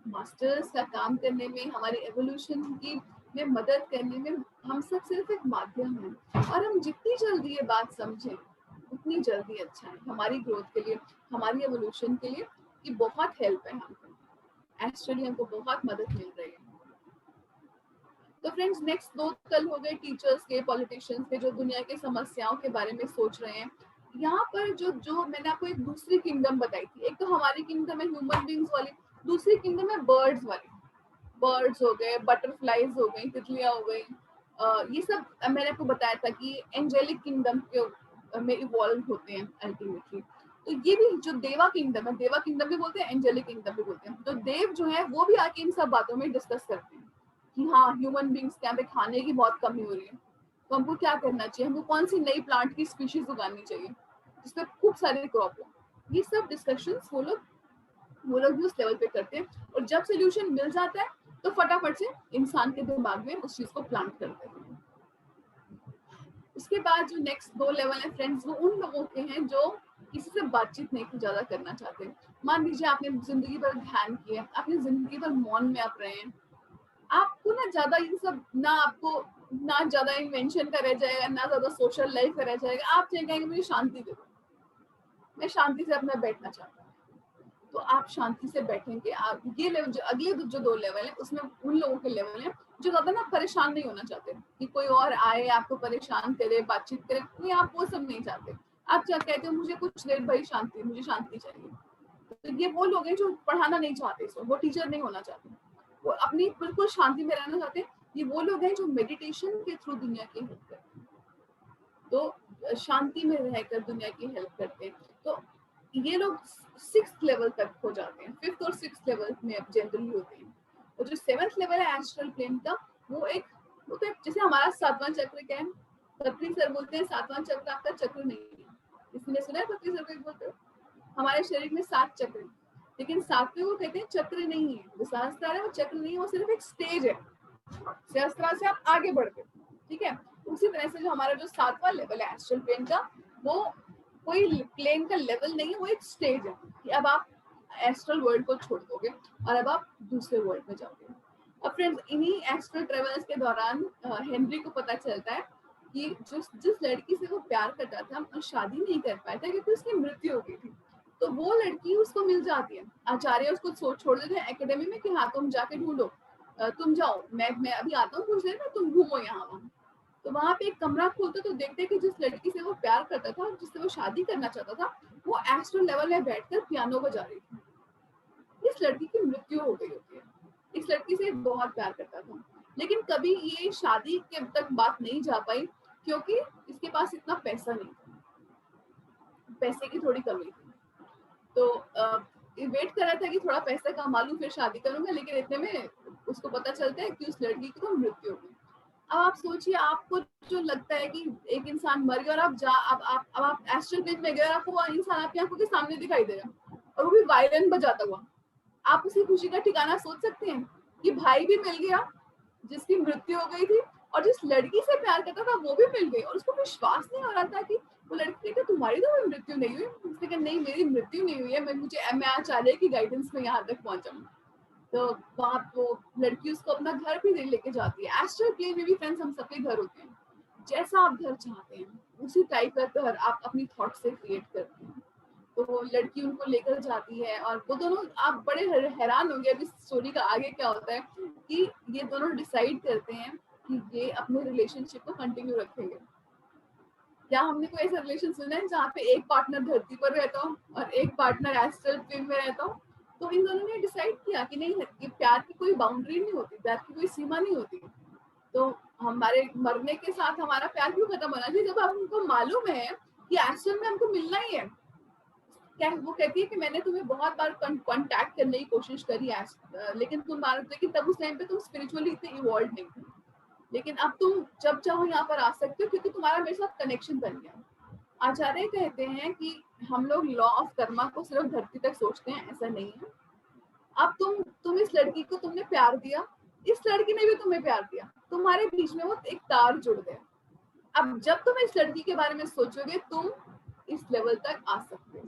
मास्टर्स का काम करने में, हमारे एवोल्यूशन की में मदद करने में। हम सब सिर्फ एक माध्यम हैं, और हम जितनी जल्दी ये बात समझें उतनी जल्दी अच्छा है हमारी ग्रोथ के लिए, हमारी एवोल्यूशन के लिए। कि बहुत हेल्प है हमको, एक्चुअली हमको बहुत मदद मिल रही है। तो फ्रेंड्स, नेक्स्ट 2 कल हो गए टीचर्स के, पॉलिटिशियंस के, जो दुनिया की समस्याओं के बारे में सोच रहे हैं। यहाँ पर जो मैंने आपको एक दूसरी किंगडम बताई थी, एक तो हमारी किंगडम है ह्यूमन बींग्स वाली, दूसरी किंगडम है बर्ड्स वाली। बर्ड्स हो गए, बटरफ्लाईज हो गई, तितलियां हो गई, ये सब मैंने आपको बताया था कि एंजेलिक किंगडम के में इवॉल्व होते हैं अल्टीमेटली। तो ये भी जो देवा किंगडम है, देवा किंगडम भी बोलते हैं, एंजेलिक किंगडम भी बोलते हैं। तो देव जो है वो भी आके इन सब बातों में डिस्कस करते हैं कि हाँ, ह्यूमन बींग्स के यहाँ पे खाने की बहुत कमी हो रही है, तो हमको क्या करना चाहिए, हमको कौन सी नई प्लांट की स्पीशीज उगानी चाहिए जिसमें खूब सारे क्रॉप हो। ये सब डिस्कशंस वो लोग भी उस लेवल पे करते हैं। और जब सोल्यूशन मिल जाता है तो फटाफट से इंसान के दिमाग में उस चीज को प्लांट कर देते हैं। उसके बाद जो नेक्स्ट 2 लेवल है फ्रेंड्स, वो उन लोगों के हैं जो किसी से बातचीत नहीं ज्यादा करना चाहते। मान लीजिए आपने जिंदगी भर ध्यान किया, आपने जिंदगी भर मौन में आप रहे हैं, आपको ना ज्यादा ये सब, ना ज्यादा इन्वेंशन का रह जाएगा, ना ज्यादा सोशल लाइफ का रह जाएगा। आप कहेंगे मुझे शांति दे दो, मैं शांति से अपना बैठना चाहता हूँ। तो आप शांति से बैठेंगे। आप ये लेवल, जो अगले जो 2 लेवल है, उसमें उन लोगों के लेवल है जो ज्यादा ना परेशान नहीं होना चाहते कि कोई और आए आपको परेशान करे, बातचीत करे, नहीं, आप वो सब नहीं चाहते। आप क्या कहते हो, मुझे कुछ देर भाई शांति, मुझे शांति चाहिए। तो ये वो लोग हैं जो पढ़ाना नहीं चाहते, इसको वो टीचर नहीं होना चाहते, वो अपनी बिल्कुल शांति में रहना चाहते हैं। ये वो लोग हैं जो मेडिटेशन के थ्रू दुनिया की हेल्प करते हैं, तो शांति में रहकर दुनिया की हेल्प करते हैं। तो ये लोग 6th लेवल तक हो जाते हैं, 5th और 6th लेवल में जनरली होते हैं। और जो 7th लेवल है एस्ट्रल प्लेन का, वो तो जैसे हमारा 7वां चक्र क्या है, पत्री सर बोलते हैं 7वां चक्र आपका चक्र नहीं है। किसी ने सुना है पत्री सर को बोलते हो? हमारे शरीर में 7 चक्र है, लेकिन 7वें वो कहते हैं चक्र नहीं है। जो सहस्त्रार है वो चक्र नहीं है, वो सिर्फ एक स्टेज है। सहस्त्रार से आप आगे बढ़ते, ठीक है। उसी तरह से जो हमारा जो 7वां लेवल है एस्ट्रल प्लेन का, वो कोई प्लेन का लेवल नहीं है, वो एक स्टेज है कि अब आप एस्ट्रल वर्ल्ड को छोड़ दोगे और अब आप दूसरे वर्ल्ड में जाओगे। अब फ्रेंड्स, इन्हीं एस्ट्रल ट्रेवल्स के दौरान हेनरी को पता चलता है कि जिस लड़की से वो प्यार करता था और शादी नहीं कर पाया था क्योंकि उसकी मृत्यु हो गई थी, तो वो लड़की उसको मिल जाती है। आचार्य उसको छोड़ देते हैं एकेडमी में कि हाँ तुम जाके ढूंढो, तुम जाओ, मैं अभी आता हूँ कुछ देर में, तुम घूमो यहाँ वहाँ। तो वहां पे एक कमरा खोलते तो देखते कि जिस लड़की से वो प्यार करता था और जिससे वो शादी करना चाहता था, वो एस्ट्रल लेवल में बैठकर पियानो बजा रही थी। इस लड़की की मृत्यु हो गई होती है। इस लड़की से बहुत प्यार करता था, लेकिन कभी ये शादी के तक बात नहीं जा पाई क्योंकि इसके पास इतना पैसा नहीं था, पैसे की थोड़ी कमी थी। तो वेट कर रहा था कि थोड़ा पैसा कमा लूं फिर शादी करूंगा, लेकिन इतने में उसको पता चलता है कि उस लड़की की तो मृत्यु हो गई। अब आप सोचिए, आपको जो लगता है कि एक इंसान मर गया और आप एस्ट्रल प्लेन में गए और आपको वो इंसान आपकी आंखों के सामने दिखाई दे रहा और वो भी वायलिन बजाता हुआ, आप उसकी खुशी का ठिकाना सोच सकते हैं कि भाई भी मिल गया जिसकी मृत्यु हो गई थी, और जिस लड़की से प्यार करता था वो भी मिल गई, और उसको विश्वास नहीं हो रहा था कि वो लड़की कहती तुम्हारी तो कोई मृत्यु नहीं हुई। उसने कहा नहीं, मेरी मृत्यु नहीं हुई है, मैं आचार्य की गाइडेंस में यहाँ तक पहुंचा हूँ। तो वहाँ वो लड़की उसको अपना घर भी लेके जाती है। एस्ट्रल प्लेन में भी फ्रेंड्स हम सबके घर होते हैं, जैसा आप घर चाहते हैं उसी टाइप का घर आप अपनी थॉट से क्रिएट करते हैं। तो वो लड़की उनको लेकर जाती है और वो दोनों, आप बड़े हैरान होंगे अभी स्टोरी का आगे क्या होता है, कि ये दोनों डिसाइड करते हैं कि ये अपने रिलेशनशिप को कंटिन्यू रखेंगे। क्या हमने कोई ऐसा रिलेशन सुना है जहाँ पे एक पार्टनर धरती पर रहता हो और एक पार्टनर एस्ट्रल प्लेन में रहता हो? तो इन दोनों ने डिसाइड किया कि नहीं, ये प्यार की कोई बाउंड्री नहीं होती, प्यार की कोई सीमा नहीं होती। तो हमारे मरने के साथ हमारा प्यार क्यों खत्म होना चाहिए, जब हमको मालूम है कि एस्ट्रल में हमको मिलना ही है। क्या वो कहती है कि मैंने तुम्हें बहुत बार कांटेक्ट करने की कोशिश करी लेकिन लेकिन तब उस टाइम पे तुम स्पिरिचुअली इतने इवॉल्व नहीं थे, लेकिन अब तुम जब चाहो यहाँ पर आ सकते हो क्योंकि तुम्हारा मेरे साथ कनेक्शन बन गया। आचार्य कहते हैं कि हम लोग लॉ ऑफ कर्मा को सिर्फ धरती तक सोचते हैं, ऐसा नहीं है। अब तुम इस लड़की को तुमने प्यार दिया, इस लड़की ने भी तुम्हें प्यार दिया, तुम्हारे बीच में वो एक तार जुड़ गया। अब जब तुम इस लड़की के बारे में सोचोगे तुम इस लेवल तक आ सकते हो,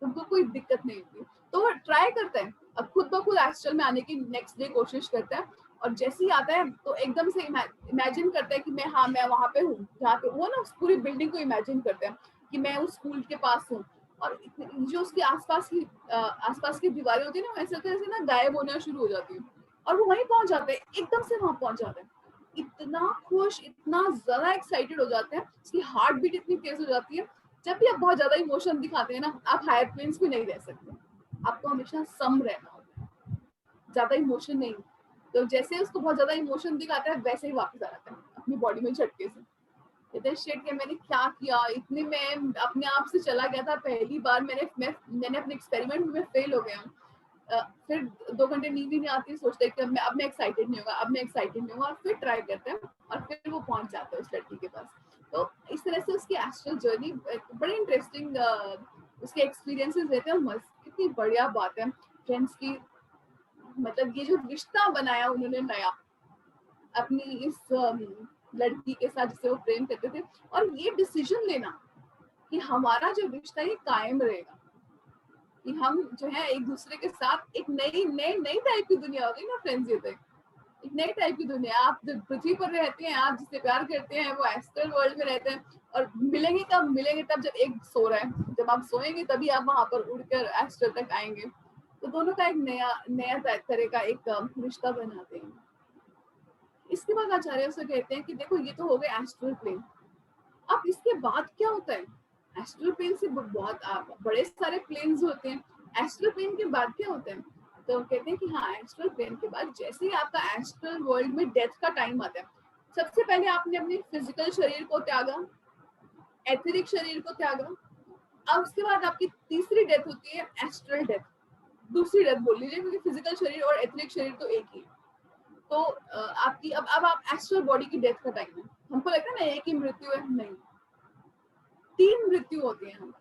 तुमको कोई दिक्कत नहीं होगी। तो वो ट्राई करता है, अब खुद ब खुद एस्ट्रल में आने की नेक्स्ट डे कोशिश करता है, और जैसे ही आता है तो एकदम से इमेजिन करता है कि मैं वहां पे हूँ जहाँ पे वो ना, उस पूरी बिल्डिंग को इमेजिन करता है कि मैं उस स्कूल के पास हूँ, और जो उसके आसपास की दीवारें होती है ना, ऐसे तरह से ना गायब होना शुरू हो जाती है, और वो वहीं पहुंच जाते हैं, एकदम से वहां पहुंच जाते हैं। इतना खुश, इतना ज्यादा एक्साइटेड हो जाते हैं, उसकी हार्ट बीट इतनी तेज हो जाती है। जब भी आप बहुत ज्यादा इमोशन दिखाते हैं ना, आप हायर प्लेन्स में नहीं रह सकते, आपको हमेशा सम रहना होता है, ज्यादा इमोशन नहीं। तो जैसे उसको बहुत ज्यादा इमोशन दिखाता है वैसे ही वापस आ जाता है अपनी बॉडी में झटके से। कहते हैं शिट के मैंने क्या किया, इतने में अपने आप से चला गया था, पहली बार मैंने अपने एक्सपेरिमेंट में फेल हो गया हूँ। फिर 2 घंटे नींद ही नहीं आती, सोचते हैं कि अब मैं एक्साइटेड नहीं होगा, और फिर ट्राई करते हैं और फिर वो पहुंच जाता है उस लड़की के पास। तो इस तरह से उसकी एस्ट्रल जर्नी बड़ी इंटरेस्टिंग, उसके एक्सपीरियंसेस रहते हैं। कितनी बढ़िया बात है फ्रेंड्स की, मतलब ये जो रिश्ता बनाया उन्होंने नया अपनी इस लड़की के साथ जिसे वो प्रेम करते थे, और ये डिसीजन लेना कि हमारा जो रिश्ता है कायम रहेगा, कि हम जो है एक दूसरे के साथ एक नई टाइप की दुनिया हो गई ना फ्रेंड्स। ये तो एक नई टाइप की दुनिया, आप पृथ्वी पर रहते हैं, आप जिससे प्यार करते हैं वो एस्ट्रल वर्ल्ड में रहते हैं, और मिलेंगे तब जब एक सो रहा है, जब आप सोएंगे तभी आप वहां पर उड़कर एस्ट्रल तक आएंगे। तो दोनों का एक नया तरह का एक रिश्ता बनाते हैं। इसके बाद आचार्य से कहते हैं कि देखो ये तो हो गए एस्ट्रल प्लेन, अब इसके बाद क्या होता है? एस्ट्रल प्लेन से बहुत बड़े सारे प्लेन्स होते हैं, एस्ट्रल प्लेन के बाद क्या होता है? तो कहते हैं कि हाँ, एस्ट्रल प्लेन के बाद जैसे ही आपका एस्ट्रल वर्ल्ड में डेथ का टाइम आता है, सबसे पहले आपने अपने फिजिकल शरीर को त्यागा, एथेरिक शरीर को त्यागा, अब उसके बाद आपकी तीसरी डेथ होती है एस्ट्रल डेथ, दूसरी डेथ बोल लीजिए, क्योंकि फिजिकल शरीर और एथेरिक शरीर तो एक ही। तो आपकी अब आप एस्ट्रल बॉडी की डेथ का टाइम है। हमको लगता है ना एक ही मृत्यु है, नहीं, 3 मृत्यु होती है हम।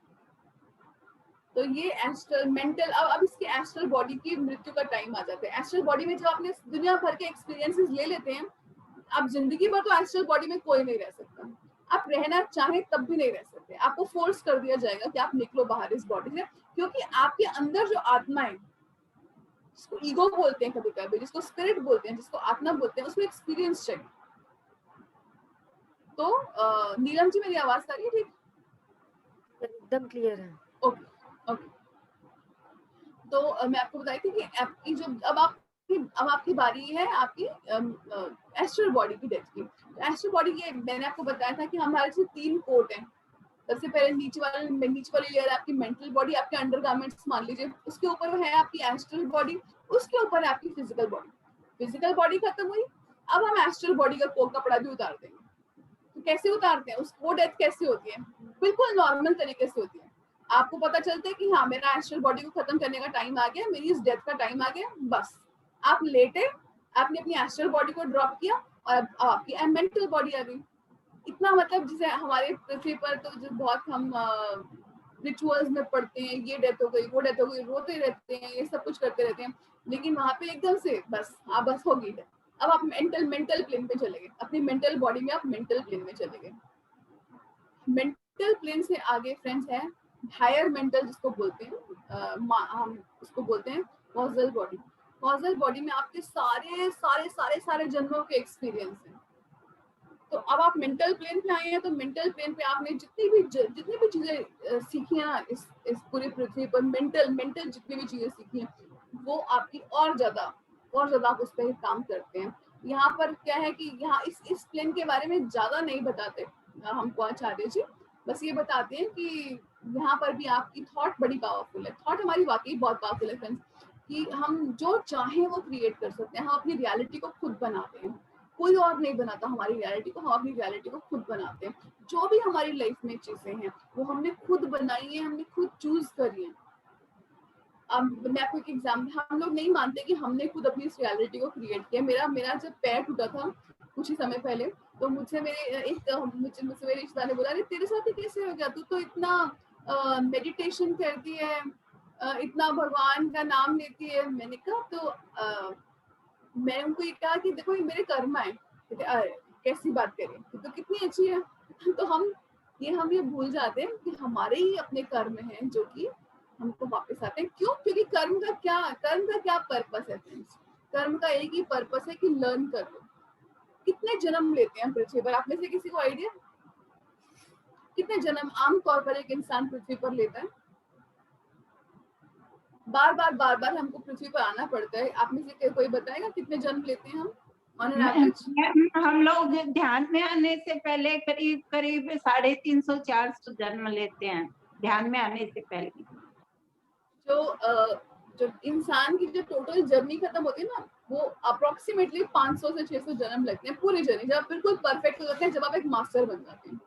तो ये एस्ट्रल मेंटल, अब इसके एस्ट्रल बॉडी की मृत्यु का टाइम आ जाता है। एस्ट्रल बॉडी में जब आपने दुनिया भर के एक्सपीरियंसेस ले लेते हैं, आप जिंदगी भर तो एस्ट्रल बॉडी में कोई नहीं रह सकता, आप रहना चाहे तब भी नहीं रह सकते, आपको फोर्स कर दिया जाएगा कि आप निकलो बाहर इस बॉडी से, क्योंकि आपके अंदर जो आत्मा है, जिसको ईगो बोलते हैं कभी कभी, जिसको स्पिरिट बोलते हैं, जिसको आत्मा बोलते हैं, उसमें एक्सपीरियंस चाहिए। तो नीलम जी, मेरी आवाज आ रही है ठीक? एकदम क्लियर है। ओके। तो मैं आपको बताई थी कि आपकी जो अब आपकी बारी है आपकी एस्ट्रल बॉडी की डेथ की। एस्ट्रल बॉडी की मैंने आपको बताया था कि हमारे से 3 कोट हैं। सबसे पहले नीचे वाली लेयर आपकी मेंटल बॉडी, आपके अंडरगारमेंट्स मान लीजिए, उसके ऊपर है आपकी एस्ट्रल बॉडी, उसके ऊपर है आपकी फिजिकल बॉडी। फिजिकल बॉडी खत्म हुई, अब हम एस्ट्रल बॉडी का कपड़ा भी उतार देंगे। तो कैसे उतारते हैं वो डेथ कैसे होती है? बिल्कुल नॉर्मल तरीके से होती है। आपको पता चलता है कि हाँ, मेरा एस्ट्रल बॉडी को खत्म करने का टाइम आ गया, मेरी इस डेथ का टाइम आ गया, बस आप लेटे, आपने अपनी एस्ट्रल बॉडी को ड्रॉप किया और अब आपकी मेंटल बॉडी आ गई। इतना मतलब जैसे हमारे पृथ्वी पर तो जो बहुत हम रिचुअल्स में पढ़ते हैं, ये डेथ हो गई, वो डेथ हो गई, रोते रहते हैं, ये सब कुछ करते रहते हैं, लेकिन वहां पे एकदम से बस बस हो गई है। अब आप मेंटल प्लेन पे चले गए, अपनी मेंटल बॉडी में आप मेंटल प्लेन में चले गए। मेंटल प्लेन से आगे फ्रेंड्स है हायर मेंटल, जिसको बोलते हैं हम उसको बोलते हैं कॉजल बॉडी। कॉजल बॉडी में आपके सारे सारे सारे सारे जन्मों के एक्सपीरियंस हैं। तो अब आप मेंटल प्लेन पे आए हैं, तो मेंटल प्लेन पे आपने जितनी भी चीजें सीखी हैं ना इस पूरी पृथ्वी पर, मेंटल जितनी भी चीजें सीखी हैं, वो आपकी और ज्यादा आप उस पर काम करते हैं। यहाँ पर क्या है कि यहाँ इस प्लेन के बारे में ज्यादा नहीं बताते हमको आचार्य जी, बस ये बताते हैं कि यहाँ पर भी आपकी थॉट बड़ी पावरफुल है। थॉट हमारी वाकई बहुत पावरफुल है फ्रेंड्स, कि हम जो चाहें वो क्रिएट कर सकते हैं। हम अपनी रियलिटी को खुद बनाते हैं, कोई और नहीं बनाता हमारी रियलिटी को, हम अपनी रियलिटी को खुद बनाते हैं। जो भी हमारी लाइफ में चीजें हैं वो हमने खुद बनाई है, हमने खुद चूज करी है। अब मैं आपको एक एग्जाम्पल, हम लोग नहीं मानते कि हमने खुद अपनी इस रियलिटी को क्रिएट किया। मेरा जब पैर टूटा था कुछ ही समय पहले, तो मुझसे मेरे रिश्तेदार ने बोला, अरे तेरे साथ ही कैसे हो गया, तू तो इतना मेडिटेशन करती है, इतना भगवान का नाम लेती है। मैंने कहा तो मैंने उनको ये कहा कि देखो ये मेरे कर्म है। कैसी बात करें, तो कितनी अच्छी है। तो हम ये भूल जाते हैं कि हमारे ही अपने कर्म हैं जो कि हमको वापस आते हैं। क्यों? क्योंकि कर्म का क्या पर्पस है फ्रेंड्स? कर्म का एक ही पर्पस है कि लर्न कर लो। कितने जन्म लेते हैं पृथ्वी पर? आप में से किसी को आइडिया कितने जन्म आमतौर पर एक इंसान पृथ्वी पर लेता है? बार बार हमको पृथ्वी पर आना पड़ता है। आप में से कोई बताएगा कितने जन्म लेते हैं हम ऑन एन एवरेज? हम लोग ध्यान में आने से पहले करीब 350-400 जन्म लेते हैं, ध्यान में आने से पहले। जो इंसान की जो टोटल जर्नी खत्म होती है ना, वो अप्रोक्सीमेटली 500 से 600 जन्म लगते हैं पूरी जर्नी, जब आप बिल्कुल परफेक्ट हो जाते हैं, जब आप एक मास्टर बन जाते हैं,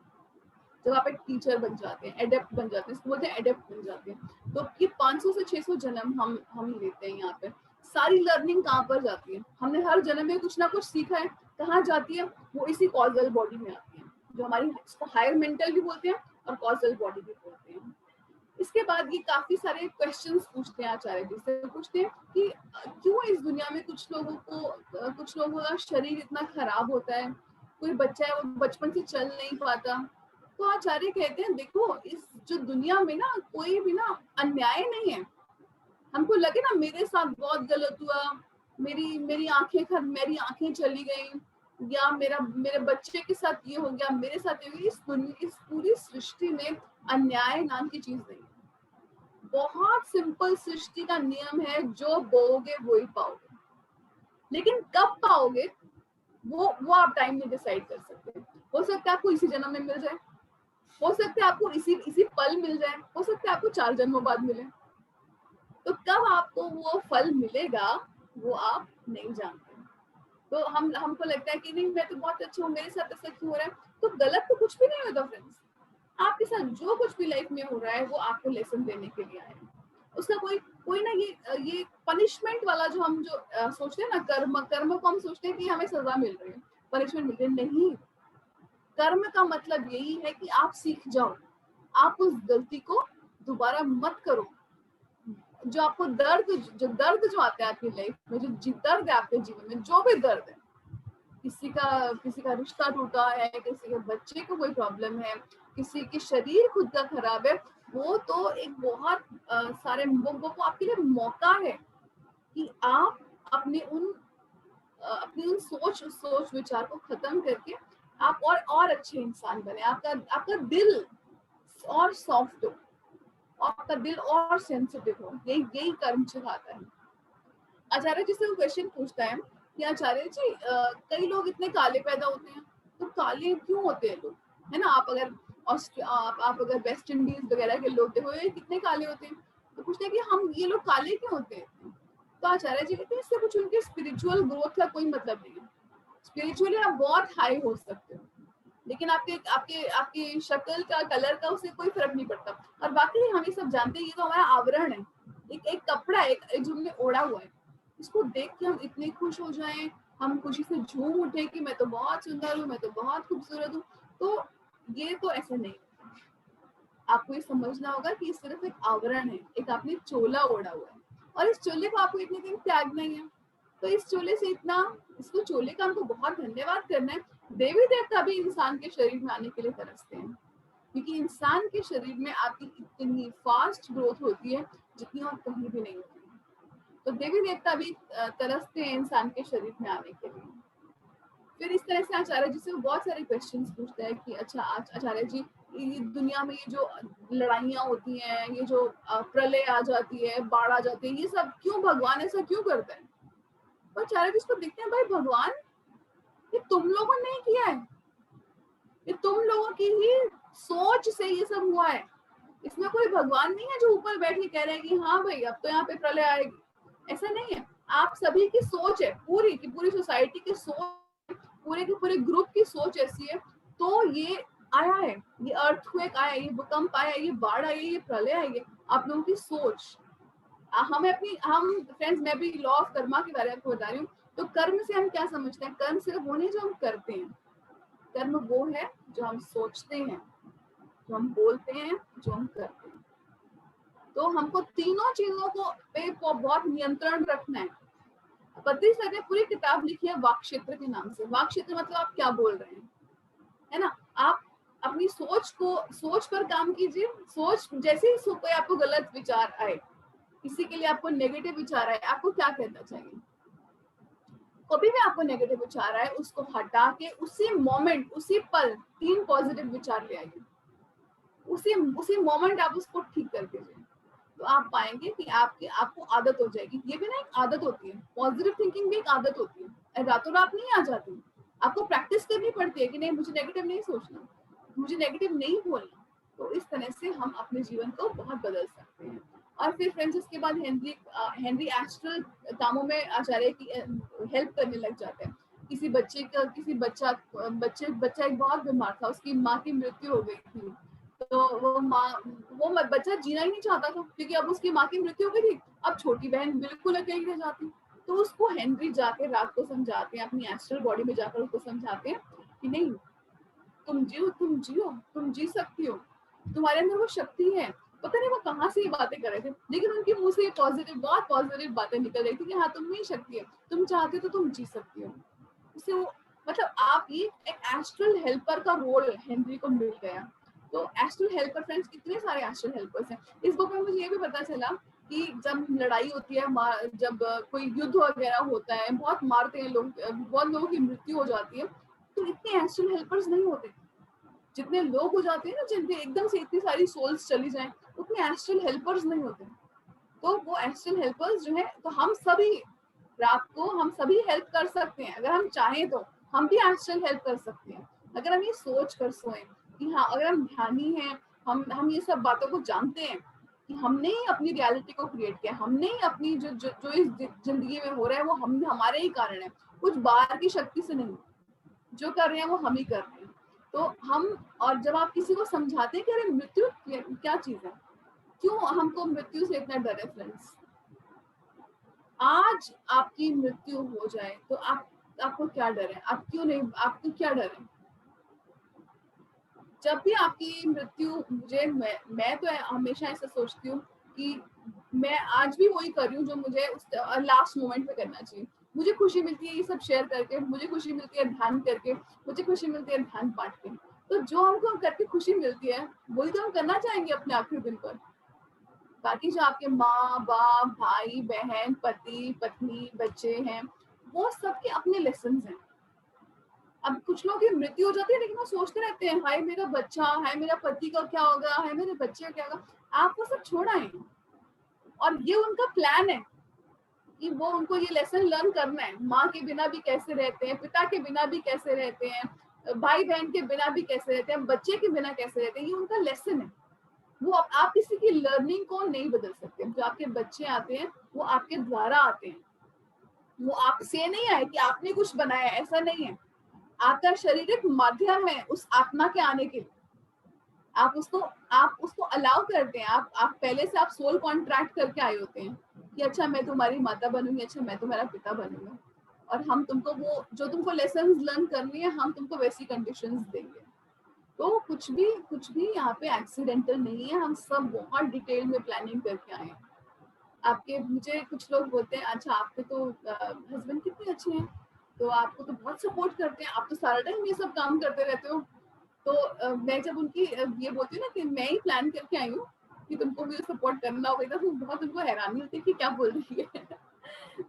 जब आप एक टीचर बन जाते हैं, एडेप्ट बन जाते हैं, इसको बोलते हैं एडेप्ट बन जाते हैं। तो ये 500 से 600 जन्म हम लेते हैं। यहाँ पे सारी लर्निंग कहाँ पर जाती है? हमने हर जन्म में कुछ ना कुछ सीखा है, कहाँ जाती है? वो इसी कॉजल बॉडी में आती है, जो हमारी, इसको हायर मेंटल भी बोलते हैं और कॉजल बॉडी भी बोलते हैं। इसके बाद ये काफी सारे क्वेश्चंस पूछते हैं आचार्य जी से, पूछते हैं कि क्यों इस दुनिया में कुछ लोगों का शरीर इतना खराब होता है, कोई बच्चा है वो बचपन से चल नहीं पाता। तो आचार्य कहते हैं देखो, इस जो दुनिया में ना कोई भी ना अन्याय नहीं है। हमको लगे ना मेरे साथ बहुत गलत हुआ, मेरी आंखें चली गई, या मेरे बच्चे के साथ ये हो गया, मेरे साथ ये हो गया। इस पूरी सृष्टि में अन्याय नाम की चीज नहीं है। बहुत सिंपल सृष्टि का नियम है, जो बोओगे वो ही पाओगे। लेकिन कब पाओगे वो आप टाइम में डिसाइड कर सकते हैं। हो सकता है आपको इसी जन्म में मिल जाए, हो सकता है आपको इसी पल मिल जाए, हो सकता है आपको 4 जन्मों बाद मिले। तो कब आपको वो फल मिलेगा वो आप नहीं जानते। तो हमको लगता है कि नहीं मैं तो बहुत अच्छा हूँ, मेरे साथ ऐसा क्यों हो रहा है? तो गलत तो कुछ भी नहीं होता फ्रेंड्स। आपके साथ जो कुछ भी लाइफ में हो रहा है वो आपको लेसन देने के लिए आया है। उसका कोई ना ये पनिशमेंट वाला जो हम सोचते हैं ना, कर्म को हम सोचते हैं कि हमें सजा मिल रही है, पनिशमेंट मिल रही है। नहीं, कर्म का मतलब यही है कि आप सीख जाओ, आप उस गलती को दोबारा मत करो। जो आपको दर्द जो आता है आपकी लाइफ में, जो दर्द है आपके जीवन में, जो भी दर्द है, किसी का रिश्ता टूटा है, किसी के बच्चे को कोई प्रॉब्लम है, किसी की शरीर खुद का खराब है, वो तो एक बहुत सारे वो आपके लिए मौका है कि आप अपनी उन सोच विचार को खत्म करके आप और अच्छे इंसान बने। आपका दिल और सॉफ्ट हो, आपका दिल और सेंसिटिव हो। यही कर्म सिखाता है। आचार्य जी से क्वेश्चन पूछता है कि आचार्य जी कई लोग इतने काले पैदा होते हैं, तो काले क्यों होते हैं लोग, है ना? आप अगर वेस्ट इंडीज वगैरह के लोग देखो, ये कितने काले होते हैं। तो पूछते हैं कि ये लोग काले क्यों होते हैं? तो आचार्य जी कहते हैं इससे कुछ उनके स्पिरिचुअल ग्रोथ का कोई मतलब नहीं है। स्पिरिचुअली आप बहुत हाई हो सकते हो, लेकिन आपके शक्ल का, कलर का उससे कोई फर्क नहीं पड़ता। और बाकी हम ये सब जानते हैं, ये तो हमारा आवरण है, एक कपड़ा है जो हमने ओढ़ा हुआ है। इसको देख के हम इतने खुश हो जाएं हम खुशी से झूम उठे कि मैं तो बहुत सुंदर हूँ, मैं तो बहुत खूबसूरत हूँ, तो ये तो ऐसे नहीं। आपको ये समझना होगा कि ये सिर्फ एक आवरण है, एक आपने चोला ओढ़ा हुआ है, और इस चोले को आपको इतने दिन त्यागना ही है। तो इस चोले से इतना, इसको चोले का हमको बहुत धन्यवाद करना है। देवी देवता भी इंसान के शरीर में आने के लिए तरसते हैं, क्योंकि इंसान के शरीर में आपकी इतनी फास्ट ग्रोथ होती है जितनी और कहीं भी नहीं होती। तो देवी देवता भी तरसते हैं इंसान के शरीर में आने के लिए। फिर इस तरह से आचार्य जी से वो बहुत सारे क्वेश्चंस पूछते हैं कि अच्छा आचार्य जी, ये दुनिया में ये जो लड़ाइयाँ होती हैं, ये जो प्रलय आ जाती है, बाढ़ आ जाती है, ये सब क्यों भगवान ऐसा क्यों करते हैं? तो आचार्य जी इसको देखते हैं, भाई भगवान ये तुम लोगों ने नहीं किया है, ये तुम लोगों की ही सोच से ये सब हुआ है। इसमें कोई भगवान नहीं है जो ऊपर बैठ के कह रहे हैं कि हाँ भाई अब तो यहाँ पे प्रलय आएगी, ऐसा नहीं है। आप सभी की सोच है, पूरी की पूरी सोसाइटी की सोच, पूरे के पूरे ग्रुप की सोच ऐसी है, तो ये आया है, ये अर्थक्वेक आया, ये भूकंप आया, ये बाढ़ आई, ये प्रलय आई है, आप लोगों की सोच। हम फ्रेंड्स, मैं भी लॉ ऑफ कर्मा के बारे में आपको बता रही हूँ। तो कर्म से हम क्या समझते हैं? कर्म सिर्फ वो नहीं जो हम करते हैं, कर्म वो है जो हम सोचते हैं, जो हम बोलते हैं, जो हम करते हैं। तो हमको तीनों चीजों को पे बहुत नियंत्रण रखना है। पतंजलि सर ने पूरी किताब लिखी है वाक क्षेत्र के नाम से। वाक क्षेत्र मतलब आप क्या बोल रहे हैं, है ना। आप अपनी सोच पर काम कीजिए। सोच जैसे ही कोई आपको गलत विचार आए, किसी के लिए आपको नेगेटिव विचार आए, आपको क्या कहना चाहिए? कभी भी आपको नेगेटिव विचार आए, उसको हटा के उसी मोमेंट, उसी पल 3 पॉजिटिव विचार ले आइए। उसी मोमेंट आप उसको ठीक कर दीजिए, तो आप पाएंगे कि आपको आदत हो जाएगी। ये भी ना एक आदत होती है, पॉजिटिव थिंकिंग भी एक आदत होती है, रातों रात नहीं आ जाती। आपको प्रैक्टिस करनी पड़ती है कि नहीं, मुझे नेगेटिव नहीं सोचना, मुझे नेगेटिव नहीं बोलना। तो इस तरह से हम अपने जीवन को बहुत बदल सकते हैं। और फिर फ्रेंड्स उसके बाद हेनरी एस्ट्रल कामों में आचार्य की हेल्प करने लग जाते हैं। बच्चा एक बहुत बीमार था, उसकी माँ की मृत्यु हो गई थी। तो वो बच्चा जीना ही नहीं चाहता था, क्योंकि अब उसकी माँ की मृत्यु हो गई थी, अब छोटी बहन बिल्कुल अकेली रह जाती। तो उसको हेनरी जाके रात को समझाते हैं, अपनी एस्ट्रल बॉडी में जाकर उसको समझाते हैं कि नहीं, तुम जी सकती हो, तुम्हारे अंदर वो शक्ति है। पता नहीं वो कहाँ से ये बातें कर रहे थे, लेकिन उनके मुंह से बहुत पॉजिटिव बातें निकल रही थी कि हाँ तुम में शक्ति है, तुम चाहते हो तो तुम जी सकती हो। उससे वो मतलब आप ये एक एस्ट्रल हेल्पर का रोल हेनरी को मिल गया। तो एस्ट्रल हेल्पर फ्रेंड्स, कितने सारे एस्ट्रल हेल्पर्स हैं। इस बुक में मुझे ये भी पता चला कि जब लड़ाई होती है, जब कोई युद्ध वगैरह होता है, बहुत मारते हैं लोग, बहुत लोगों की मृत्यु हो जाती है, तो इतने एस्ट्रल हेल्पर्स नहीं होते। जितने लोग हो जाते हैं ना, जिनके एकदम से इतनी सारी सोल्स चली जाएं, उतने एस्ट्रल हेल्पर्स नहीं होते। तो वो एस्ट्रल हेल्पर्स जो है, तो हम सभी रात को हम सभी हेल्प कर सकते हैं। अगर हम चाहें तो हम भी एस्ट्रल हेल्प कर सकते हैं, अगर हम ये सोच कर सोएं कि हाँ, अगर हम ध्यानी हैं, हम ये सब बातों को जानते हैं कि हमने ही अपनी रियलिटी को क्रिएट किया, हमने ही अपनी जो इस जिंदगी में हो रहा है वो हमारे ही कारण है, कुछ बाहर की शक्ति से नहीं। जो कर रहे हैं वो हम ही कर रहे हैं। तो हम, और जब आप किसी को समझाते हैं कि अरे मृत्यु क्या चीज है, क्यों हमको मृत्यु से इतना डर है फ्रेंड्स, आज आपकी मृत्यु हो जाए तो आपको क्या डर है? आपको क्या डर है? जब भी आपकी मृत्यु, मैं तो हमेशा ऐसा सोचती हूँ कि मैं आज भी वही कर रही हूँ जो मुझे उस लास्ट मोमेंट में करना चाहिए। मुझे खुशी मिलती है ये सब शेयर करके, मुझे खुशी मिलती है ध्यान करके, मुझे खुशी मिलती है ध्यान बांट के। तो जो हमको करके खुशी मिलती है वही तो हम करना चाहेंगे अपने आखिरी दिन पर। बाकी जो आपके माँ बाप, भाई बहन, पति पत्नी, बच्चे हैं, वो सबके अपने लेसन हैं। अब कुछ लोगों की मृत्यु हो जाती है, लेकिन वो सोचते रहते हैं हाय मेरा बच्चा, हाय मेरा पति का क्या होगा, हाय मेरे बच्चे का क्या होगा। आप वो सब छोड़ आए, और ये उनका प्लान है कि वो उनको ये लेसन लर्न करना है। माँ के बिना भी कैसे रहते हैं, पिता के बिना भी कैसे रहते हैं, भाई बहन के बिना भी कैसे रहते हैं, बच्चे के बिना कैसे रहते हैं, ये उनका लेसन है। वो आप किसी की लर्निंग को नहीं बदल सकते। जो आपके बच्चे आते हैं वो आपके द्वारा आते हैं, वो आपसे नहीं आए कि आपने कुछ बनाया, ऐसा नहीं है। आपका शरीर एक माध्यम है उस आत्मा के आने के लिए। आप उसको अलाउ करते हैं। आप पहले से आप सोल कॉन्ट्रैक्ट करके आए होते हैं कि अच्छा मैं तुम्हारी माता बनूंगी, अच्छा मैं तुम्हारा पिता बनूंगा, और हम तुमको वो जो तुमको लेसन्स लर्न करनी है हम तुमको वैसी कंडीशंस देंगे। तो कुछ भी यहाँ पे एक्सीडेंटल नहीं है, हम सब बहुत डिटेल में प्लानिंग करके आए हैं। आपके मुझे कुछ लोग बोलते हैं अच्छा आपके तो हस्बैंड कितने अच्छे हैं, तो आपको तो बहुत सपोर्ट करते हैं, आप तो सारा टाइम ये सब काम करते रहते हो। तो मैं जब उनकी ये बोलती हूँ ना कि मैं ही प्लान करके आई हूँ कि तुमको भी सपोर्ट करना होगा, तो बहुत उनको हैरानी होती है कि क्या बोल रही है।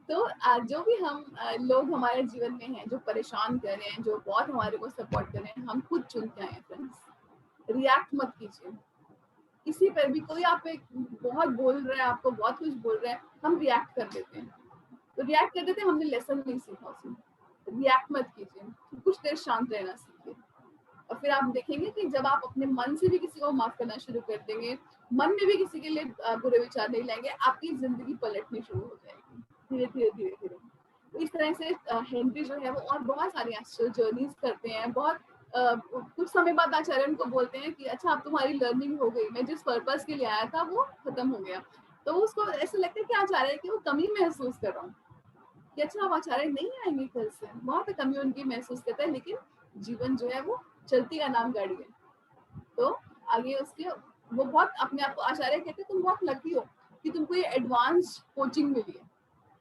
तो जो भी हम लोग हमारे जीवन में हैं जो परेशान कर रहे हैं, जो बहुत हमारे को सपोर्ट कर रहे हैं, हम खुद चुन के आए हैं फ्रेंड्स। रिएक्ट मत कीजिए किसी पर भी, कोई आप एक बहुत बोल रहा है, आपको बहुत कुछ बोल रहा है, हम रिएक्ट कर देते हैं। तो रिएक्ट कर देते हैं, हमने लेसन नहीं सीखा उसमें। रिएक्ट मत कीजिए, कुछ देर शांत रहना सीखिए, और फिर आप देखेंगे कि जब आप अपने मन से भी किसी को माफ करना शुरू कर देंगे, मन में भी किसी के लिए बुरे विचार नहीं लाएंगे, आपकी जिंदगी पलटनी शुरू हो जाएगी धीरे धीरे धीरे धीरे। तो इस तरह से हेनरी जो है वो और बहुत सारी एस्ट्रल जर्नीज करते हैं। बहुत कुछ समय बाद आचार्य उनको बोलते हैं कि अच्छा अब तुम्हारी लर्निंग हो गई, मैं जिस पर्पस के लिए आया था वो खत्म हो गया। तो उसको ऐसा लगता है कि आचार्य की वो कमी महसूस कर रहा हूँ कि अच्छा अब आचार्य नहीं आएंगे कल से, बहुत कमी उनकी महसूस करता है। लेकिन जीवन जो है वो चलती का नाम गाड़ी है। तो आगे उसके वो बहुत अपने आप को आचार्य कहते हैं तुम बहुत लकी हो कि तुमको ये एडवांस कोचिंग मिली है।